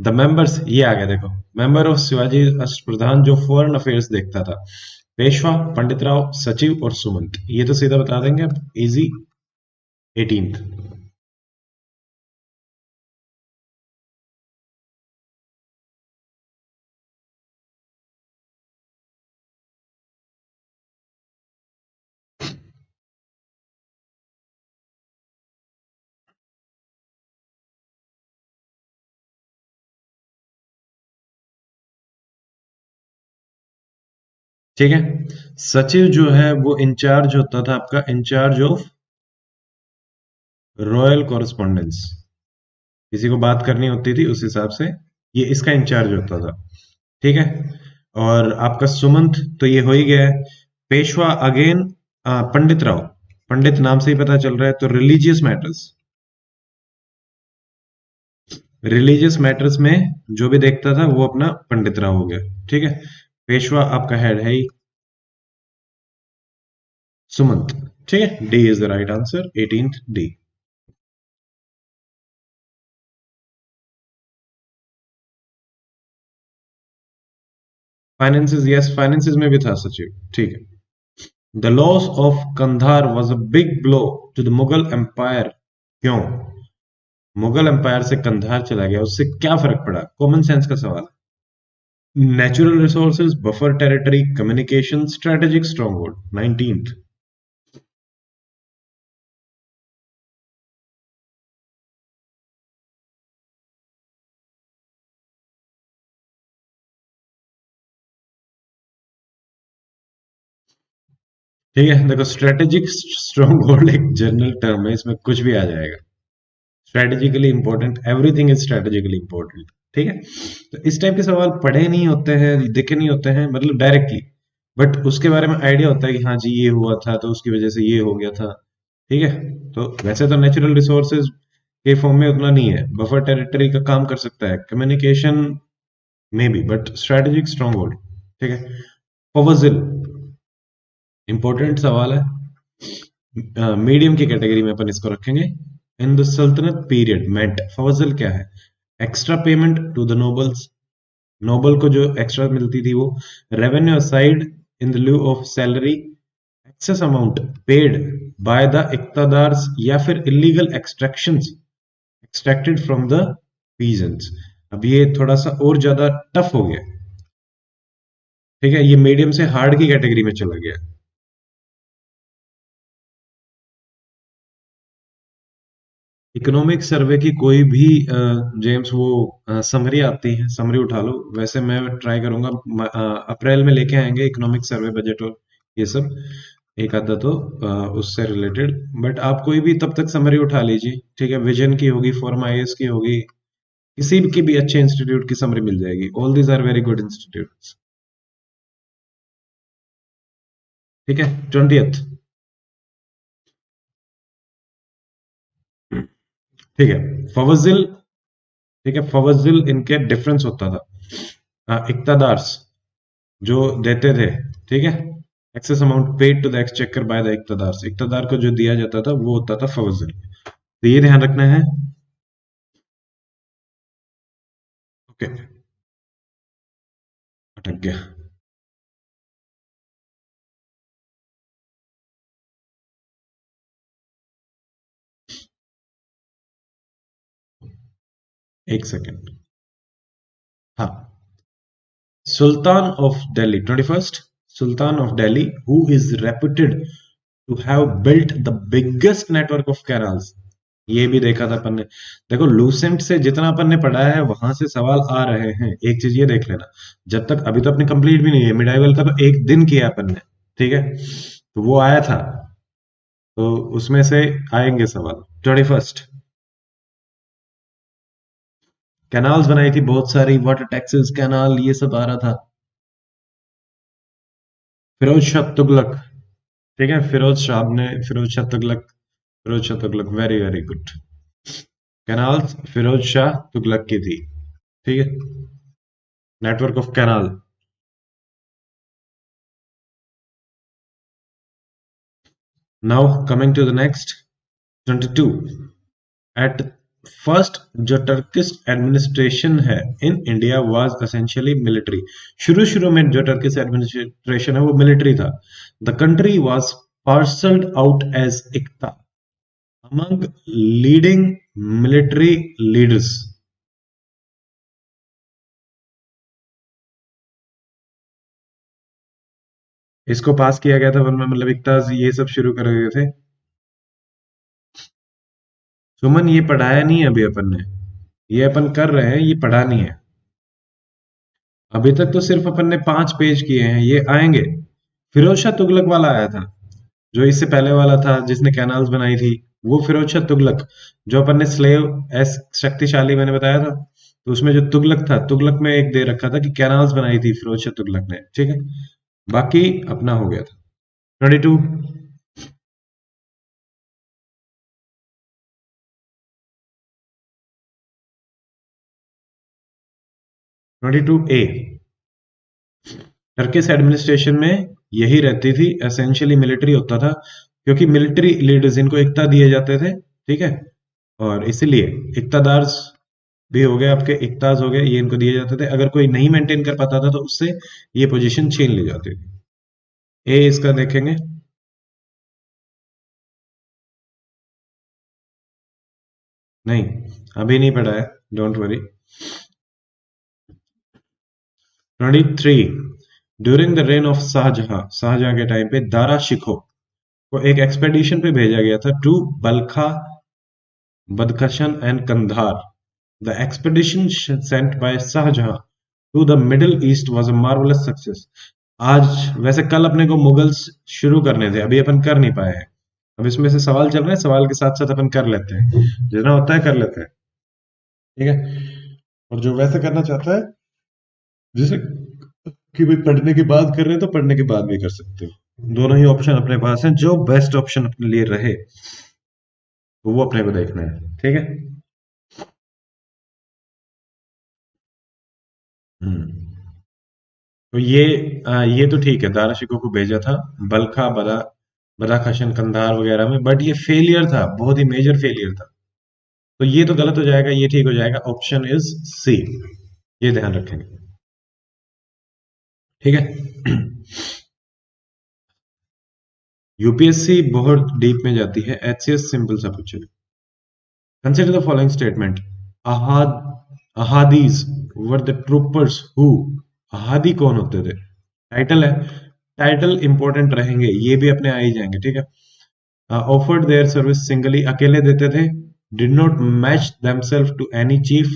द मेंबर्स, ये आ गया देखो। मेंबर ऑफ शिवाजी अष्टप्रधान जो फॉरेन अफेयर्स देखता था, पेशवा, पंडित राव, सचिव और सुमंत। ये तो सीधा बता देंगे अब, इजी। 18th। ठीक है। सचिव जो है वो इंचार्ज होता था आपका, इंचार्ज ऑफ रॉयल कॉरेस्पॉन्डेंस। किसी को बात करनी होती थी उस हिसाब से ये इसका इंचार्ज होता था। ठीक है। और आपका सुमंत तो ये हो ही गया है। पेशवा अगेन, पंडित राव, पंडित नाम से ही पता चल रहा है, तो रिलीजियस मैटर्स, रिलीजियस मैटर्स में जो भी देखता था वो अपना पंडित राव हो गया। ठीक है। पेशवा आपका हेड है ही सुमंत। ठीक है, D is the right answer, 18th D. Finances, yes, finances में भी था सचिव। ठीक है। The loss of Kandahar was a big blow to the Mughal empire. क्यों मुगल एम्पायर से कंधार चला गया, उससे क्या फर्क पड़ा? कॉमन सेंस का सवाल। Natural resources, buffer territory, communication, strategic strong hold. 19th। ठीक है, देखो, स्ट्रेटेजिक स्ट्रॉन्ग होल्ड एक जनरल टर्म है, इसमें कुछ भी आ जाएगा। Strategically important, everything is strategically important. ठीक है। तो इस टाइप के सवाल पढ़े नहीं होते हैं, देखे नहीं होते हैं, मतलब डायरेक्टली, बट उसके बारे में आइडिया होता है कि हाँ जी ये हुआ था तो उसकी वजह से ये हो गया था। ठीक है। तो वैसे तो नेचुरल रिसोर्सेज के फॉर्म में उतना नहीं है, बफर टेरिटरी का काम कर सकता है, कम्युनिकेशन में भी, बट स्ट्रेटेजिक स्ट्रॉन्ग होल्ड। ठीक है। फवजिल, इंपॉर्टेंट सवाल है, मीडियम की कैटेगरी में अपन इसको रखेंगे। इन द सल्तनत पीरियड मेंट, फवजल क्या है? Extra payment to the nobles, noble को जो एक्स्ट्रा मिलती थी वो। Revenue aside in the lieu of salary, excess amount paid by the इक्तदार्स, या फिर illegal extractions extracted from the peasants. अब ये थोड़ा सा और ज्यादा टफ हो गया। ठीक है, ये मीडियम से हार्ड की कैटेगरी में चला गया। इकोनॉमिक सर्वे की कोई भी जेम्स वो समरी आती है, समरी उठा लो। वैसे मैं ट्राई करूंगा, अप्रैल में लेके आएंगे इकोनॉमिक सर्वे बजट और ये सब, एक आधा तो उससे रिलेटेड। बट आप कोई भी तब तक समरी उठा लीजिए। ठीक है, विजन की होगी, फॉर्म आईएएस की होगी, किसी की भी अच्छे इंस्टीट्यूट की समरी मिल जाएगी। All these are very good institute. ठीक है। 20th। ठीक है। फवजिल ठीक है, फवजिल इनके डिफरेंस होता था। इक्तादार्स जो देते थे, ठीक है, excess amount paid to the exchequer by the इक्तादार्स, इक्तादार को जो दिया जाता था वो होता था फवजिल। तो ये ध्यान रखना है। ओके, अटक गया। एक सेकेंड। हाँ, sultan of Delhi, 21st sultan of Delhi, who is reputed to have built the biggest network of canals. ये भी देखा था अपन ने। देखो, लूसेंट से जितना अपन ने पढ़ा है वहां से सवाल आ रहे हैं, एक चीज ये देख लेना। जब तक अभी तो अपनी कंप्लीट भी नहीं है, मिडाइवल का तो एक दिन किया अपन ने, ठीक है, तो वो आया था, तो उसमें से आएंगे सवाल। 21st कैनाल्स बनाई थी बहुत सारी, वाटर टैक्सेस, कैनाल, ये सब आ रहा था। फिरोज शाह तुगलक, ठीक है, Firoz Shah Tughlaq, Firoz Shah Tughlaq, very very good. Canals Firoz Shah Tughlaq की थी, ठीक है, network of canal. Now coming to the next, 22। At first जो टर्किश एडमिनिस्ट्रेशन है in India was essentially military. शुरू शुरू में जो टर्किश एडमिनिस्ट्रेशन है वो मिलिट्री था। The country was parcelled out as इक्ता अमंग लीडिंग मिलिट्री लीडर्स। इसको पास किया गया था वरना मतलब इक्ता ये सब शुरू कर गए थे। सुमन, ये पढ़ाया नहीं है अभी अपन ने, ये अपन कर रहे हैं, ये पढ़ा नहीं है अभी तक। तो सिर्फ अपन ने 5 पेज किए हैं, ये आएंगे। फिरोज शाह तुगलक वाला आया था, जो इससे पहले वाला था जिसने कैनाल्स बनाई थी, वो फिरोज शाह तुगलक। जो अपन ने स्लेव एस शक्तिशाली मैंने बताया था, तो उसमें जो तुगलक था, तुगलक में एक दे रखा था कि कैनाल्स बनाई थी फिरोज शाह तुगलक ने, ठीक है। बाकी अपना हो गया था। 22। 22A, टर्किश एडमिनिस्ट्रेशन में यही रहती थी, एसेंशियली मिलिट्री होता था, क्योंकि मिलिट्री लीडर्स इनको इक्ता दिए जाते थे, ठीक है, और इसीलिए इक्तादार्स भी हो गए आपके, इक्ताज हो गए, ये इनको दिए जाते थे। अगर कोई नहीं मेंटेन कर पाता था तो उससे ये पोजीशन छीन ली जाती थी। ए इसका देखेंगे। नहीं, अभी नहीं पढ़ा है, don't worry. 23। During the reign of Shahjahan, Shahjahan के टाइम पे दारा शिकोह को एक एक्सपेडिशन पे भेजा गया था टू बल्खा, Badakhshan and Kandahar. The expedition sent by Shahjahan to the middle east was a marvellous success. आज वैसे कल अपने को मुगल्स शुरू करने थे, अभी अपन कर नहीं पाए हैं। अब इसमें से सवाल चल रहे हैं, सवाल के साथ साथ अपन कर लेते हैं, जितना होता है कर लेते हैं, ठीक है। और जो वैसे करना चाहता है, जैसे कि भाई पढ़ने के बाद कर रहे हैं तो पढ़ने के बाद भी कर सकते हो, दोनों ही ऑप्शन अपने पास हैं। जो बेस्ट ऑप्शन अपने लिए रहे तो वो अपने को देखना है, ठीक है। हम्म। तो ये तो ठीक है, दारा शिकोह को भेजा था बल्खा, बदाखशन, कंधार वगैरह में, बट ये फेलियर था, बहुत ही मेजर फेलियर था। तो ये तो गलत हो जाएगा, ये ठीक हो जाएगा, ऑप्शन इज सी। ये ध्यान रखेंगे, ठीक है। यूपीएससी बहुत डीप में जाती है, एचसीएस सिंपल सा पूछे। Consider the following statement. अहाद अहादीज वर द ट्रूपर्स हु, अहादी कौन होते थे, टाइटल है, टाइटल इंपॉर्टेंट रहेंगे, ये भी अपने आ ही जाएंगे, ठीक है। ऑफर्ड देयर सर्विस सिंगली, अकेले देते थे। Did not match themselves to any chief,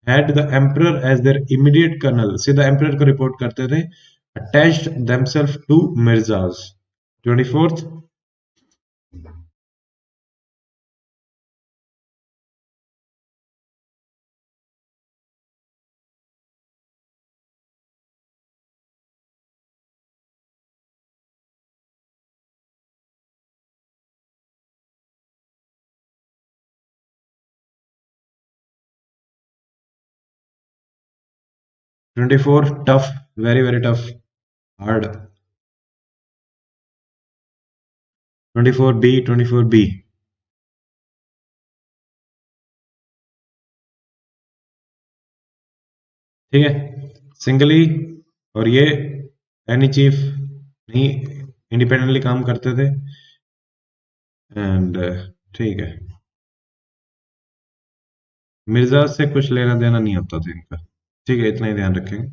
had the emperor as their immediate colonel, सीधा एम्परर को रिपोर्ट करते थे। अटैच्ड देमसेल्फ टू मिर्जाज। 24th। 24 tough, very very tough, hard. 24 B, 24 B. ठीक है, सिंगली, और ये एनी चीफ नहीं, इंडिपेंडेंटली काम करते थे। एंड ठीक है, मिर्जा से कुछ लेना देना नहीं होता था इनका। ठीक है, इतना ही ध्यान रखेंगे।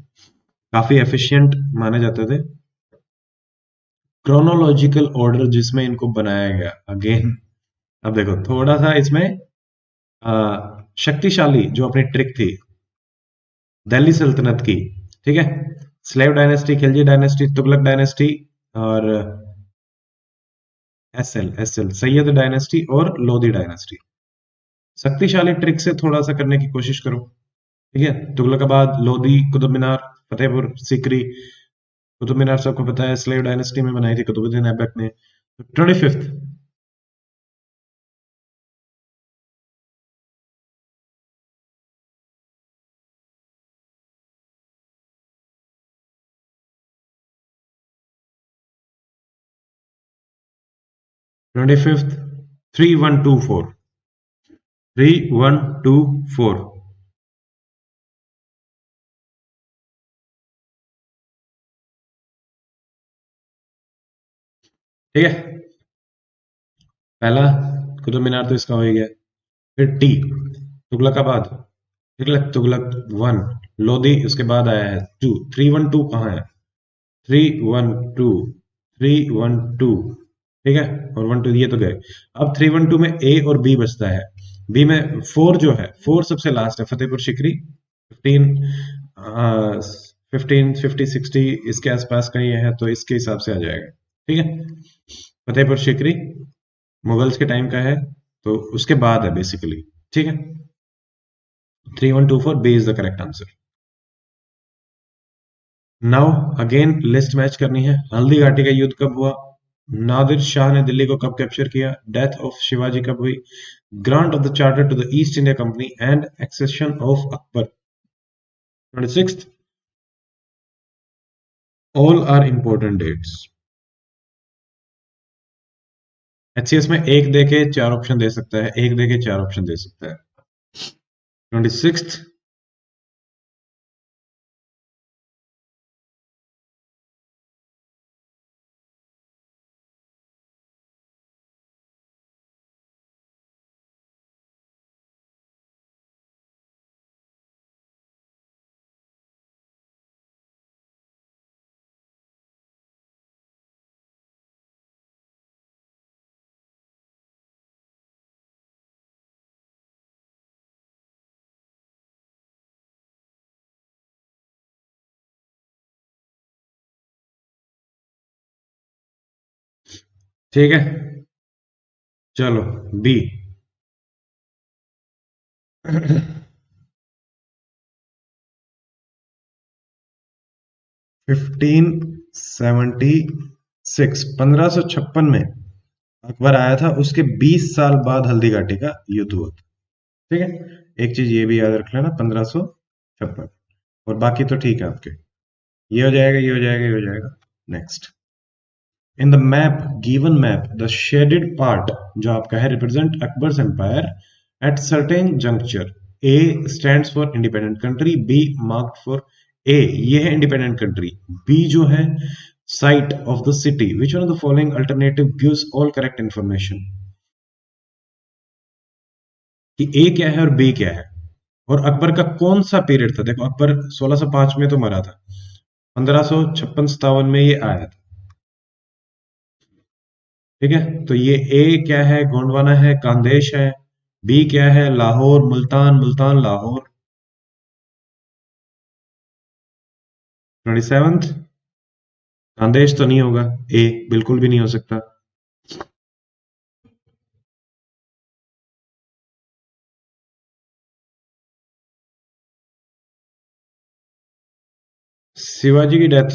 काफी एफिशिएंट माने जाते थे। क्रोनोलॉजिकल ऑर्डर जिसमें इनको बनाया गया, अगेन अब देखो थोड़ा सा इसमें शक्तिशाली जो अपनी ट्रिक थी दिल्ली सल्तनत की। ठीक है, slave dynasty, Khilji dynasty, Tughlaq dynasty, और एस एल सैयद डायनेस्टी और लोधी डायनेस्टी। शक्तिशाली ट्रिक से थोड़ा सा करने की कोशिश करो। ठीक है, तुगलकाबाद, लोधी, कुतुब मीनार, फतेहपुर सीकरी। कुतुब मीनार सबको पता है स्लेव डायनेस्टी में बनाई थी कुतुबुद्दीन ऐबक ने। 25th। 25th, 3124। 3124। ठीक है, पहला कुतुब मीनार तो इसका हो ही गया। फिर टी, तुगलकाबाद। तुगलक 1, लोधी उसके बाद आया है 2। 312 कहाँ है? 312, 312। ठीक है, और 1 2 ये तो गए। अब 312 में ए और बी बचता है। बी में 4 जो है, 4 सबसे लास्ट है, फतेहपुर सिकरी। 15, 1550 60 इसके आसपास कहीं है, तो इसके हिसाब से आ जाएगा। ठीक है, फतेहपुर सिकरी मुगल्स के टाइम का है, तो उसके बाद है बेसिकली। ठीक है, 3124 B is the correct answer. Now again list match करनी है। हल्दी घाटी का युद्ध कब हुआ? नादिर शाह ने दिल्ली को कब कैप्चर किया? डेथ ऑफ शिवाजी कब हुई? Grant of the charter to the East India Company and accession of Akbar. 26th। All are important dates. HCS में एक देके 4 ऑप्शन दे सकता है, एक देके 4 ऑप्शन दे सकता है। 26th। ठीक है, चलो बी। 1576, 1556 में अकबर आया था, उसके 20 साल बाद हल्दी घाटी का युद्ध हुआ था। ठीक है, एक चीज ये भी याद रख लेना, 1556। और बाकी तो ठीक है आपके, ये हो जाएगा, ये हो जाएगा, ये हो जाएगा। Next, in the map, given map, the shaded part जो आपका है represent Akbar's empire at certain juncture. A stands for independent country, B marked for, A ये है इंडिपेंडेंट कंट्री, बी जो है site of the city. Which one of the following alternative gives all correct information? कि A क्या है और B क्या है, और अकबर का कौन सा पीरियड था। देखो अकबर 1605 में तो मरा था, 1556-57 में ये आया था। ठीक है, तो ये ए क्या है? गोंडवाना है, कांदेश है। बी क्या है? लाहौर, मुल्तान, मुल्तान लाहौर। 27th। कांदेश तो नहीं होगा, ए बिल्कुल भी नहीं हो सकता। शिवाजी की डेथ,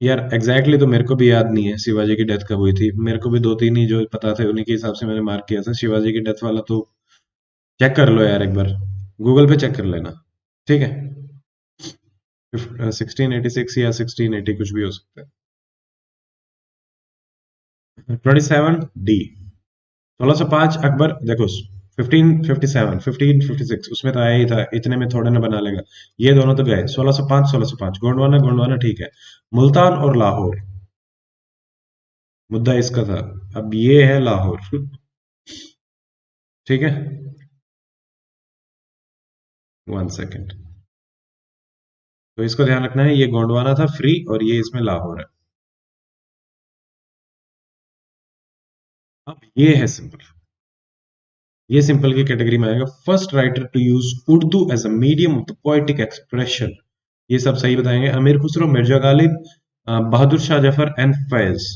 यार एग्जैक्टली तो मेरे को भी याद नहीं है शिवाजी की डेथ कब हुई थी। मेरे को भी दो तीन ही जो पता थे उन्हीं के हिसाब से मैंने मार्क किया था। शिवाजी की डेथ वाला तो चेक कर लो यार एक बार। गूगल पे चेक कर लेना, ठीक है। 1686 या 1680 कुछ भी हो सकता है। 27 डी, 1605 अकबर, देखो 1557 1556 उसमें तो आया ही था, इतने में थोड़े ना बना लेगा। ये दोनों तो गए। 1605 1605 गोंडवाना गोंडवाना ठीक है। मुल्तान और लाहौर, मुद्दा इसका था। अब ये है लाहौर। ठीक है, 1 सेकेंड। तो इसको ध्यान रखना है, ये गोंडवाना था फ्री और ये इसमें लाहौर है। अब ये है सिंपल, ये सिंपल की कैटेगरी में आएगा। First writer to use Urdu as a medium of the poetic expression, ये सब सही बताएंगे। अमीर खुसरो, मिर्जा गालिब, बहादुर शाह जफर एंड फैज।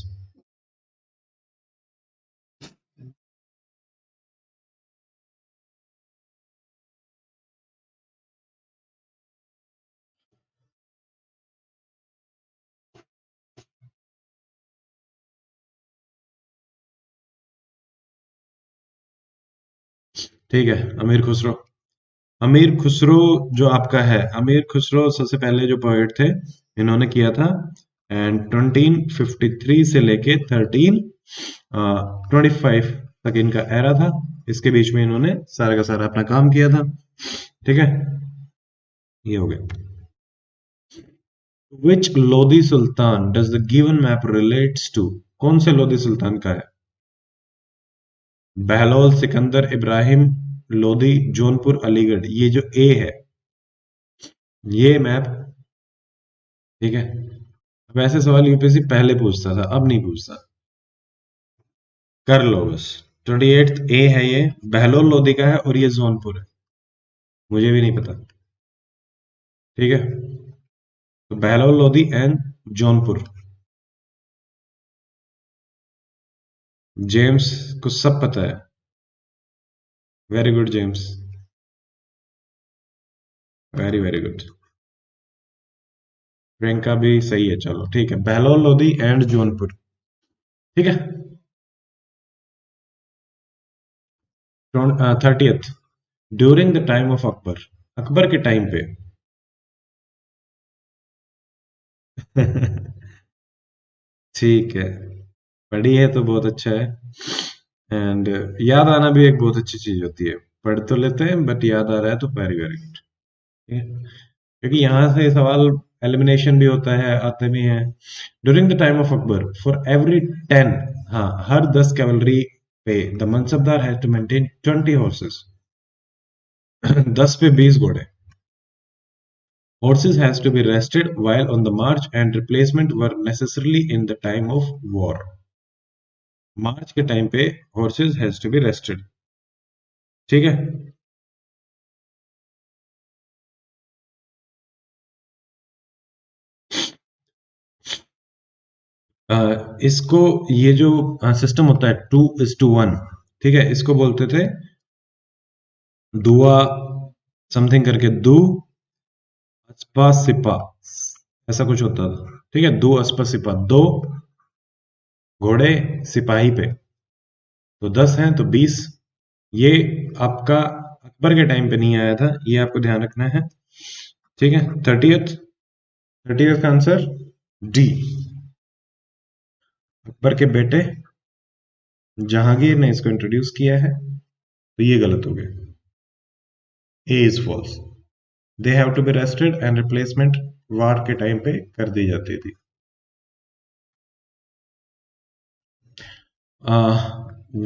ठीक है, अमीर खुसरो। अमीर खुसरो जो आपका है, अमीर खुसरो सबसे पहले जो पोएट थे, इन्होंने किया था। एंड 1353 से लेके 1325 तक इनका एरा था। इसके बीच में इन्होंने सारा का सारा अपना काम किया था। ठीक है, ये हो गया। Which Lodhi sultan does the given map relates to, कौन से लोधी सुल्तान का है? बहलोल, सिकंदर, इब्राहिम लोधी, जौनपुर, अलीगढ़। ये जो ए है, ये मैप, ठीक है। अब ऐसे सवाल यूपीएससी पहले पूछता था, अब नहीं पूछता। कर लो बस। 28 ए है ये, बहलोल लोधी का है और ये जौनपुर है। मुझे भी नहीं पता। ठीक है, तो बहलोल लोधी एंड जौनपुर। जेम्स को सब पता है। Very good James, very very good. Priyanka भी सही है, चलो ठीक है। बहलोल लोधी एंड जौनपुर, ठीक है। 30th, during the time of Akbar, Akbar के टाइम पे। ठीक है, पढ़ी है तो बहुत अच्छा है। एंड याद आना भी एक बहुत अच्छी चीज होती है। पढ़ तो लेते हैं बट याद आ रहा है तो वेरी वेरी गुड। ठीक है, क्योंकि यहाँ से सवाल एलिमिनेशन भी होता है, आते भी हैं। During the time of Akbar, for every 10, हाँ, हर 10 कैवलरी पे the mansabdar has to maintain 20 horses. 10 पे 20 घोड़े। Horses has to be rested while on the march and replacement were necessarily in the time of war. मार्च के टाइम पे horses has to be rested, ठीक है। इसको, ये जो सिस्टम होता है 2:1, ठीक है, इसको बोलते थे दुआ समथिंग करके, दू अस्पा सिपा, ऐसा कुछ होता था। ठीक है, दो अस्पा सिपा, दो घोड़े सिपाही पे, तो 10 हैं तो 20। ये आपका अकबर के टाइम पे नहीं आया था, ये आपको ध्यान रखना है। ठीक है, 30th, 30th का आंसर डी। अकबर के बेटे जहांगीर ने इसको इंट्रोड्यूस किया है, तो ये गलत हो गया। A is false. They have to be rested and replacement war के टाइम पे कर दी जाती थी।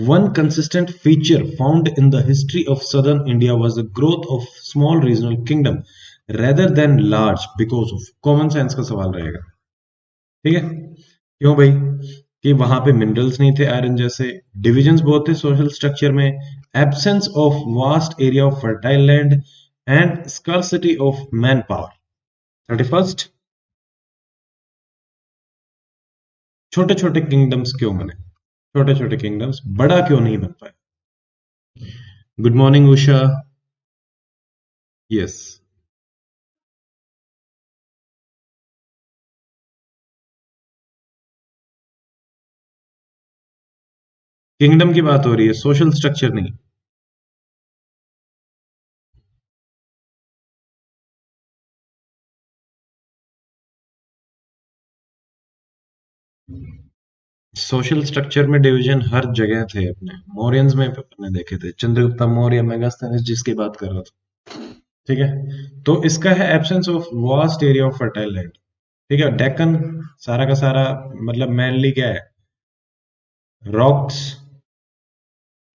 One consistent feature found in the history of southern India was the growth of small regional kingdom rather than large because of common sense का सवाल रहेगा। ठीक है, क्यों भाई? कि वहां पे मिनरल्स नहीं थे आयरन जैसे, डिविजन्स बहुत थे सोशल स्ट्रक्चर में, absence of vast area of fertile land and scarcity of man power. 31st, छोटे छोटे किंगडम्स क्यों बने? छोटे छोटे किंगडम्स बड़ा क्यों नहीं बन पाए? Good morning Usha. Yes, kingdom की बात हो रही है, सोशल स्ट्रक्चर नहीं। सोशल स्ट्रक्चर में डिवीजन हर जगह थे अपने। मौर्यंस में अपने देखे थे, चंद्रगुप्ता मौर्य, मेगास्थनीज, जिसकी बात कर रहा था। ठीक है, तो इसका है absence of vast area of fertile land. ठीक है, डेक्कन सारा का सारा मतलब मेनली क्या है, रॉक्स,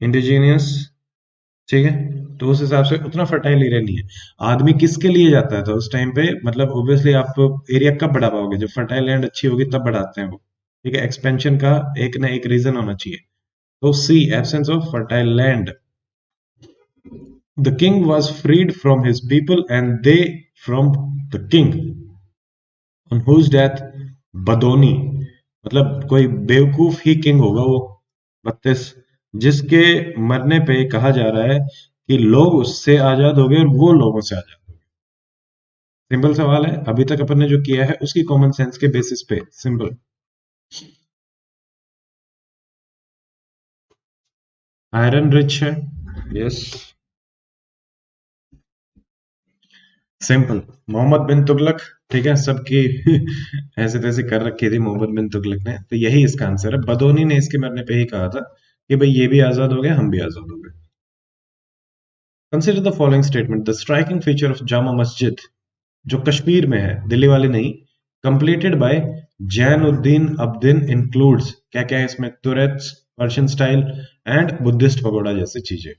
इंडिजीनियस। ठीक है, तो उस हिसाब से उतना फर्टाइल एरिया नहीं है। आदमी किसके लिए जाता था उस टाइम पे, मतलब ऑब्वियसली आप एरिया कब बढ़ा पाओगे, जब फर्टाइल लैंड अच्छी होगी तब बढ़ाते हैं वो। ठीक है, एक्सपेंशन का एक ना एक रीजन होना चाहिए। तो C absence of fertile land. The king was freed from his people and they from the king, on whose death Badoni, मतलब कोई बेवकूफ ही किंग होगा वो। 32, जिसके मरने पे कहा जा रहा है कि लोग उससे आजाद हो गए और वो लोगों से आजाद हो गए। सिंपल सवाल है, अभी तक अपन ने जो किया है उसकी कॉमन सेंस के बेसिस पे सिंपल। आयरन रिच है, यस। सिंपल, मोहम्मद बिन तुगलक। ठीक है, सबकी ऐसे तैसे कर रखी थी मोहम्मद बिन तुगलक ने, तो यही इसका आंसर है। बदोनी ने इसके मरने पे ही कहा था कि भाई ये भी आजाद हो गए, हम भी आजाद हो गए। Consider the following statement, the striking feature of Jama Masjid, जो कश्मीर में है, दिल्ली वाली नहीं, completed by Zainuddin Abdin, includes क्या क्या है इसमें, turrets, Persian style and Buddhist pagoda जैसी चीजें।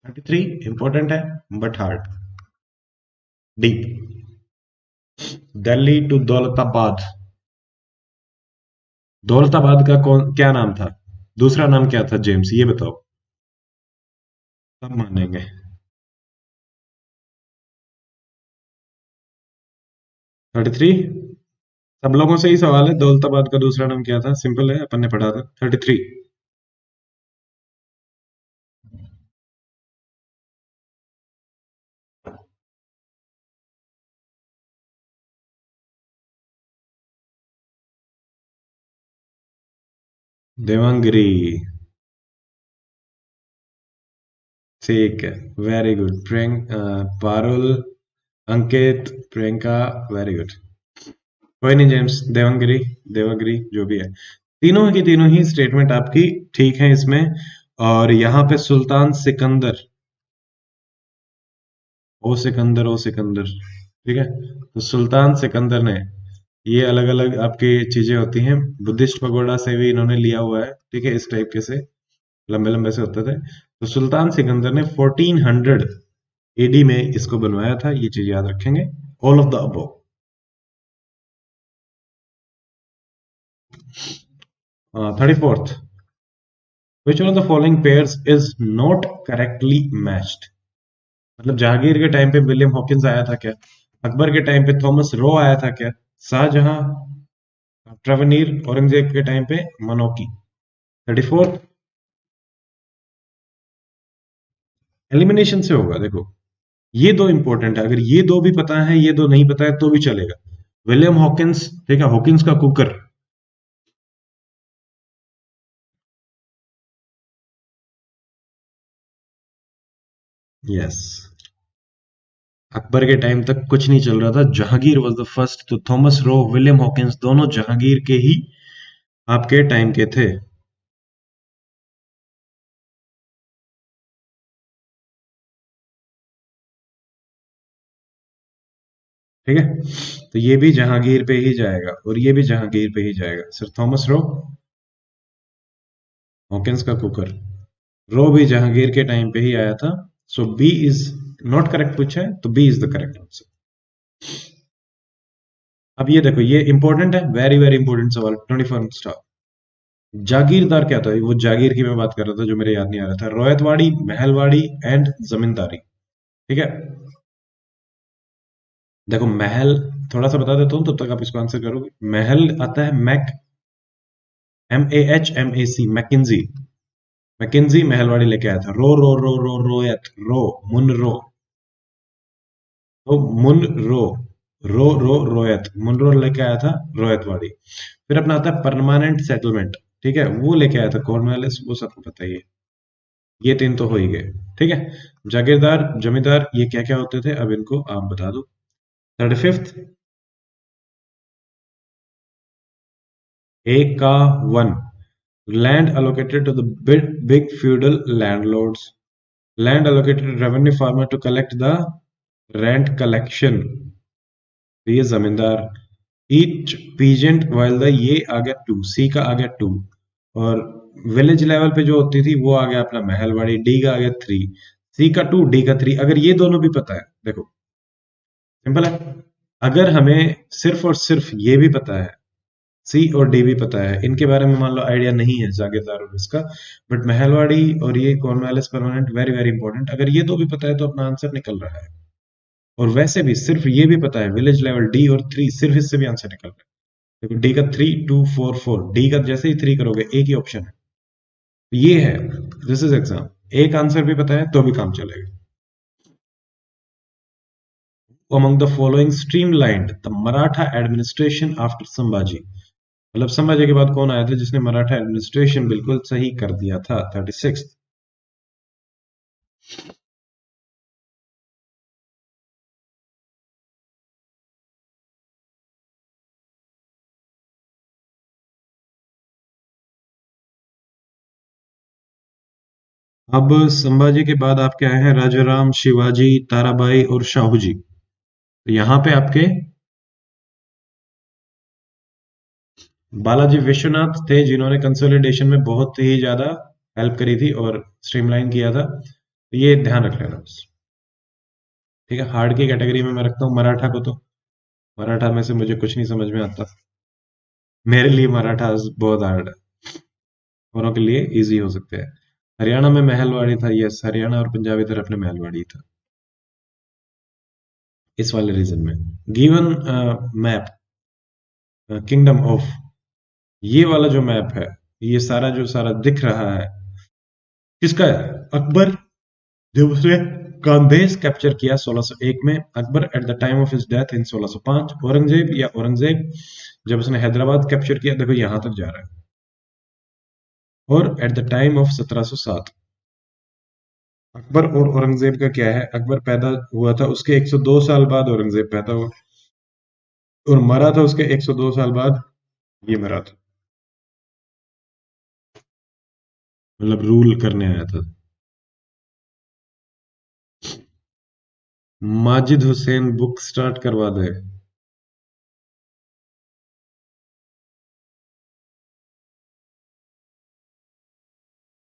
33 इंपॉर्टेंट है but hard, deep. Delhi to Daulatabad, Daulatabad का कौन क्या नाम था, दूसरा नाम क्या था जेम्स, ये बताओ। सब मानेंगे। 33, सब लोगों से ही सवाल है, दौलताबाद का दूसरा नाम क्या था, सिंपल है, अपन ने पढ़ा था। 33, देवांगिरी। ठीक है, वेरी गुड प्रियंक, पारुल, अंकित, प्रियंका, वेरी गुड। कोई नहीं जेम्स, देवांगिरी, देवागिरी जो भी है। तीनों की तीनों ही स्टेटमेंट आपकी ठीक है इसमें। और यहाँ पे सुल्तान सिकंदर, ओ सिकंदर, ओ सिकंदर। ठीक है, तो सुल्तान सिकंदर ने, ये अलग अलग आपकी चीजें होती हैं, बुद्धिस्ट पगोडा से भी इन्होंने लिया हुआ है। ठीक है, इस टाइप के से लंबे लंबे से होते थे। तो सुल्तान सिकंदर ने 1400 एडी में इसको बनवाया था, ये चीज याद रखेंगे। All of the above. 34th, which one of the following pairs is not correctly matched, मतलब जहांगीर के टाइम पे विलियम हॉकिंस आया था क्या, अकबर के टाइम पे थॉमस रो आया था क्या, शाहजहां, ट्रेवनीर, औरंगजेब के टाइम पे मनोकी। 34th, एलिमिनेशन से होगा, देखो ये दो इंपॉर्टेंट है, अगर ये दो भी पता है, ये दो नहीं पता है तो भी चलेगा। विलियम हॉकिंस, ठीक है, हॉकिंस का कुकर। यस, अकबर के टाइम तक कुछ नहीं चल रहा था, जहांगीर वॉज द फर्स्ट, तो थॉमस रो, विलियम हॉकिंस दोनों जहांगीर के ही आपके टाइम के थे। ठीक है, तो ये भी जहांगीर पे ही जाएगा और ये भी जहांगीर पे ही जाएगा। सर थॉमस रो, हॉकिंस का कुकर, रो भी जहांगीर के टाइम पे ही आया था। So B is not correct पूछा है, तो B is the correct answer. अब ये देखो, ये इंपॉर्टेंट है, वेरी वेरी इंपॉर्टेंट सवाल, 24 स्टार। जागीरदार क्या था, वो जागीर की मैं बात कर रहा था जो मेरे याद नहीं आ रहा था। रोयतवाड़ी, महलवाड़ी एंड जमींदारी। ठीक है, देखो महल थोड़ा सा बता देता हूँ तब तक आप इसको आंसर करोगे। महल आता है Mac, MAHMAC, Mackenzie. Mackenzie Mahalwari लेके आया था। रो रो रो रो रोयत, रो, मुन रो, तो मुन रो, रो रो रोयत, मुनरो लेके आया था रोयतवाड़ी। फिर अपना आता है परमानेंट सेटलमेंट। ठीक है, वो लेके आया था कॉर्नवालिस, वो सबको पता ही है। ये तीन तो हो ही गए। ठीक है, जागीरदार, जमींदार, ये क्या क्या होते थे, अब इनको आप बता दो। 35th, एक का one, Land allocated to the big feudal landlords. Land allocated to revenue farmer to collect the rent collection. ये जमींदार. Each peasant while the ये आ गया 2, C का आ गया 2, और विलेज लेवल पे जो होती थी वो आ गया अपना महलवाड़ी, डी का आ गया 3, सी का 2, डी का 3. अगर ये दोनों भी पता है, देखो सिंपल है. अगर हमें सिर्फ और सिर्फ ये भी पता है, सी और डी भी पता है, इनके बारे में मान लो आइडिया नहीं है जागीरदार और इसका, बट महलवाड़ी और ये Cornwallis permanent very very important, अगर ये दो भी पता है तो अपना आंसर निकल रहा है. और वैसे भी सिर्फ ये भी पता है विलेज लेवल डी और 3, सिर्फ इससे भी आंसर निकल रहा है. देखो डी का 3 2 4 4, डी का जैसे ही 3 करोगे एक ही ऑप्शन है. ये है, दिस इज एग्जाम. एक आंसर भी पता है तो भी काम चलेगा. Among the following streamlined the Maratha administration after Sambhaji. मतलब संभाजी के बाद कौन आया था जिसने मराठा एडमिनिस्ट्रेशन बिल्कुल सही कर दिया था? 36. अब संभाजी के बाद आपके आए हैं राजाराम, शिवाजी, ताराबाई और शाहू जी. तो यहां पे आपके बालाजी विश्वनाथ थे जिन्होंने कंसोलिडेशन में बहुत ही ज्यादा हेल्प करी थी और स्ट्रीमलाइन किया था. तो ये ध्यान रख लेना बस. ठीक है, हार्ड की कैटेगरी में मैं रखता हूँ मराठा को. तो मराठा में से मुझे कुछ नहीं समझ में आता. मेरे लिए मराठा बहुत हार्ड है, औरों के लिए इजी हो सकते हैं. हरियाणा में महलवाड़ी था. यस, हरियाणा और पंजाबी तरफ में महलवाड़ी था इस वाले रीजन में. गिवन मैप किंगडम ऑफ, ये वाला जो मैप है, ये सारा जो सारा दिख रहा है किसका है? अकबर, जब उसने कांदेश कैप्चर किया 1601 में. Akbar at the time of his death in 1605. Aurangzeb या औरंगजेब जब उसने हैदराबाद कैप्चर किया. देखो यहां तक जा रहा है. और at the time of 1707. Akbar और औरंगजेब का क्या है? अकबर पैदा हुआ था उसके 102 साल बाद औरंगजेब पैदा हुआ, और मरा था उसके 102 साल बाद ये मरा था. मतलब रूल करने आया था. माजिद हुसैन बुक स्टार्ट करवा दे.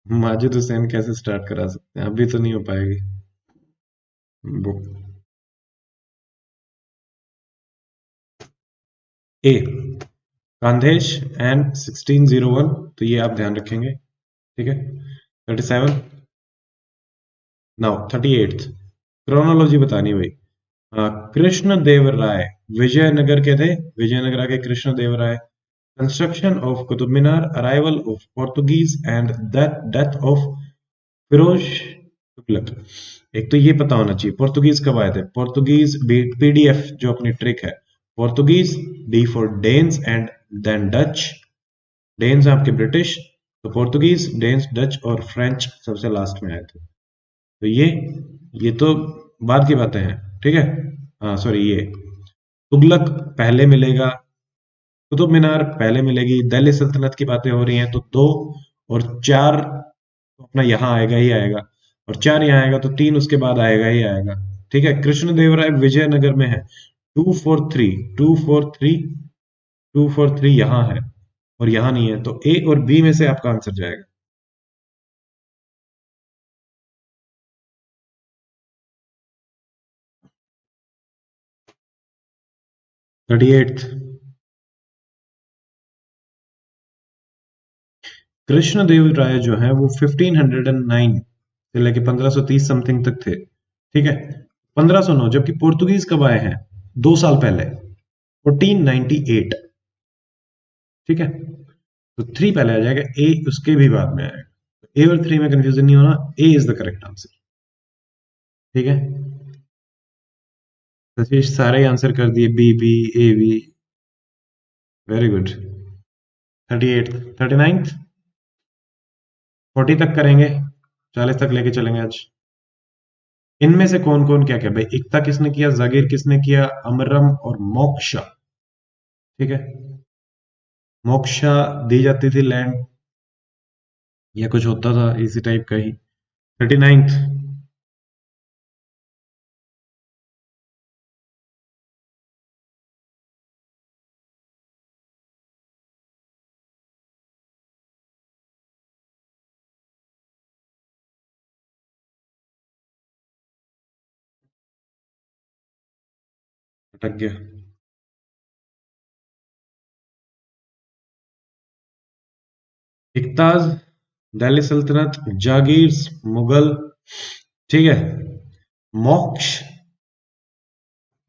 माजिद हुसैन कैसे स्टार्ट करा सकते हैं? अभी तो नहीं हो पाएगी बुक. ए कांदेश एंड 1601, तो ये आप ध्यान रखेंगे. ठीक है. 37. नाउ 38th क्रोनोलॉजी बतानी भाई. कृष्ण देव राय विजयनगर के थे. विजयनगर आके Krishna Deva Raya. Construction of Qutub Minar, arrival of Portuguese and death of Firoz Tughlaq. एक तो ये पता होना चाहिए पोर्तुगीज कब आए थे. पोर्तुगीज पीडीएफ जो अपनी ट्रिक है, Portuguese, D for Danes and then Dutch. Danes आपके ब्रिटिश, तो पोर्तुगीज, डेन्स, डच और फ्रेंच सबसे लास्ट में आए थे. तो ये तो बाद की बातें हैं. ठीक है. हाँ सॉरी, ये तुगलक पहले मिलेगा, कुतुब मीनार पहले मिलेगी, दिल्ली सल्तनत की बातें हो रही हैं तो 2 और 4 तो अपना यहाँ आएगा ही आएगा, और 4 यहाँ आएगा तो 3 उसके बाद आएगा ही आएगा. ठीक है. कृष्णदेवराय विजयनगर में है. 243 243 243 यहाँ है और यहाँ नहीं है, तो ए और बी में से आपका आंसर जाएगा. 38th कृष्णदेव राय जो है वो 1509 से लेके 1530 समथिंग तक थे. ठीक है. 1509, जबकि पोर्तुगीज कब आए हैं? 2 साल पहले, 1498. ठीक है. तो 3 पहले आ जाएगा, ए उसके भी बाद में आएगा. ए और 3 में कंफ्यूजन नहीं होना. A is the correct answer. ठीक है. सतीश सारे आंसर कर दिए, B B A B. Very good. 38. 39th 40 तक करेंगे, 40 तक लेके चलेंगे आज. इनमें से कौन कौन क्या क्या भाई? इक्ता किसने किया, जागीर किसने किया, अमरम और मोक्षा. ठीक है. मोक्षा दी जाती थी लैंड या कुछ होता था इसी टाइप का ही। 39th। अटक गया। इक्ताज, दिल्ली सल्तनत, जागीर, मुगल। ठीक है। मोक्ष।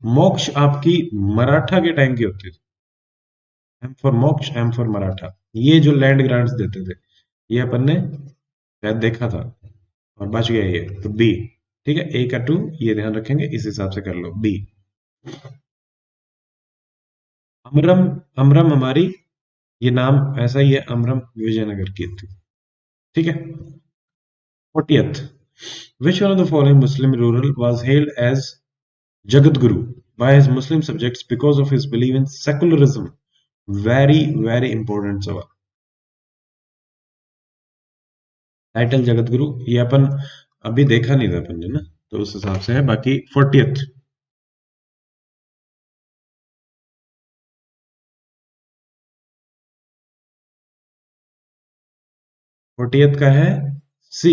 मोक्ष आपकी मराठा के टाइम की होती थी। एम फॉर मोक्ष, एम फॉर मराठा। ये जो लैंड ग्रांट्स देते थे, ये अपन ने शायद देखा था और बच गया ये, तो बी। ठीक है, ए का टू, ये ध्यान रखेंगे, इस हिसाब से कर लो बी। अमरम। अमरम हमारी, ये नाम ऐसा ही है, अमरम विजयनगर की थी। ठीक है। 40th। Which one of the following Muslim ruler was hailed as Jagat Guru by his Muslim subjects because of his belief in secularism? Very very important सवाल। टाइटल जगत गुरु, ये अपन अभी देखा नहीं था अपन ने ना, तो उस हिसाब से है। बाकी 40th। 40th का है सी,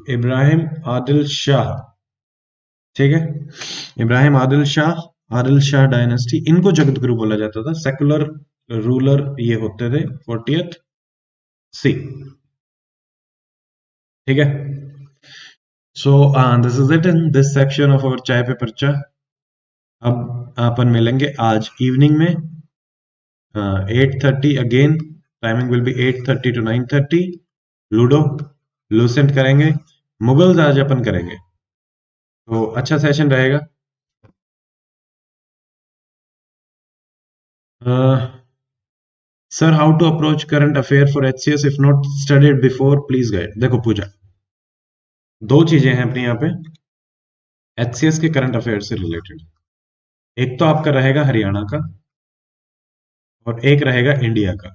इब्राहिम आदिल शाह। ठीक है। इब्राहिम आदिल शाह डायनेस्टी, इनको जगत गुरु बोला जाता था। सेकुलर रूलर ये होते थे 40th सी। ठीक है। So this is it in this section of our चाय पे पर्चा। अब अपन मिलेंगे आज इवनिंग में 8:30 again. Timing will be 8:30 to 9:30। लूडो, लूसेंट करेंगे, मुगल्स आज अपन करेंगे, तो अच्छा सेशन रहेगा। Sir, how to approach current affair for HCS if not studied before, please guide. देखो पूजा, दो चीजें हैं अपने यहाँ पे एचसीएस के करंट अफेयर से रिलेटेड। एक तो आपका रहेगा हरियाणा का और एक रहेगा इंडिया का।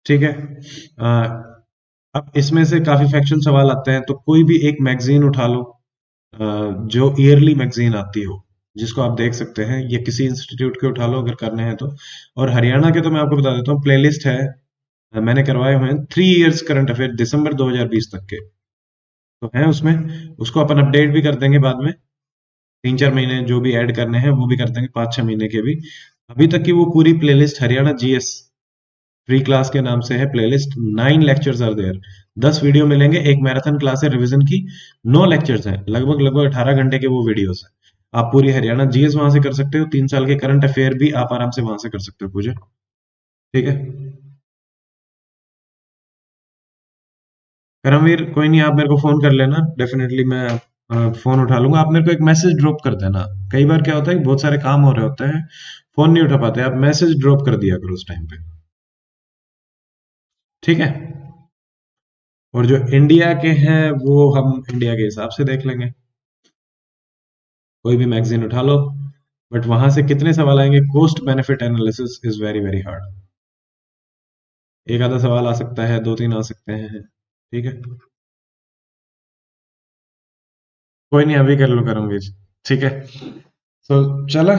ठीक है। अब इसमें से काफी फैक्चुअल सवाल आते हैं, तो कोई भी एक मैगजीन उठा लो, जो ईयरली मैगजीन आती हो, जिसको आप देख सकते हैं, या किसी इंस्टीट्यूट के उठा लो अगर करने हैं तो। और हरियाणा के तो मैं आपको बता देता हूँ, प्लेलिस्ट है, मैंने करवाए हुए हैं 3 इयर्स करंट अफेयर दिसंबर 2020 तक के, तो हैं उसमें। उसको अपन अपडेट भी कर देंगे बाद में, 3-4 महीने जो भी ऐड करने हैं वो भी कर देंगे, 5-6 महीने के भी। अभी तक की वो पूरी playlist Haryana GS free class के नाम से है playlist. 9 lectures are there. 10 video मिलेंगे, एक मैराथन क्लास है रिवीजन की। 9 लेक्चर्स हैं, लगभग लगभग 18 घंटे के वो वीडियोस हैं। आप पूरी हरियाणा जीएस वहां से कर सकते हो, 3 साल के करंट अफेयर भी आप आराम से वहां से कर सकते हो पूजा। ठीक है। करमवीर, कोई नहीं, आप मेरे को फोन कर लेना, डेफिनेटली मैं फोन उठा लूंगा। आप मेरे को एक मैसेज ड्रॉप कर देना। कई बार क्या होता है कि बहुत सारे काम हो रहे होते हैं, फोन नहीं उठा पाते, आप मैसेज ड्रॉप कर दिया करो उस टाइम पे। ठीक है। और जो इंडिया के हैं वो हम इंडिया के हिसाब से देख लेंगे, कोई भी मैगजीन उठा लो। बट वहां से कितने सवाल आएंगे, cost benefit analysis is very very hard. एक आधा सवाल आ सकता है, 2-3 आ सकते हैं। ठीक है। कोई नहीं, अभी कर लो करमवीर। ठीक है। तो चलो,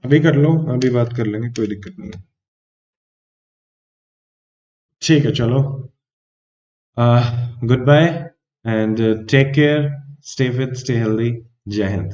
अभी कर लो, अभी बात कर लेंगे, कोई दिक्कत नहीं है। ठीक है, चलो। Good bye and take care, stay fit, stay healthy. जय हिंद।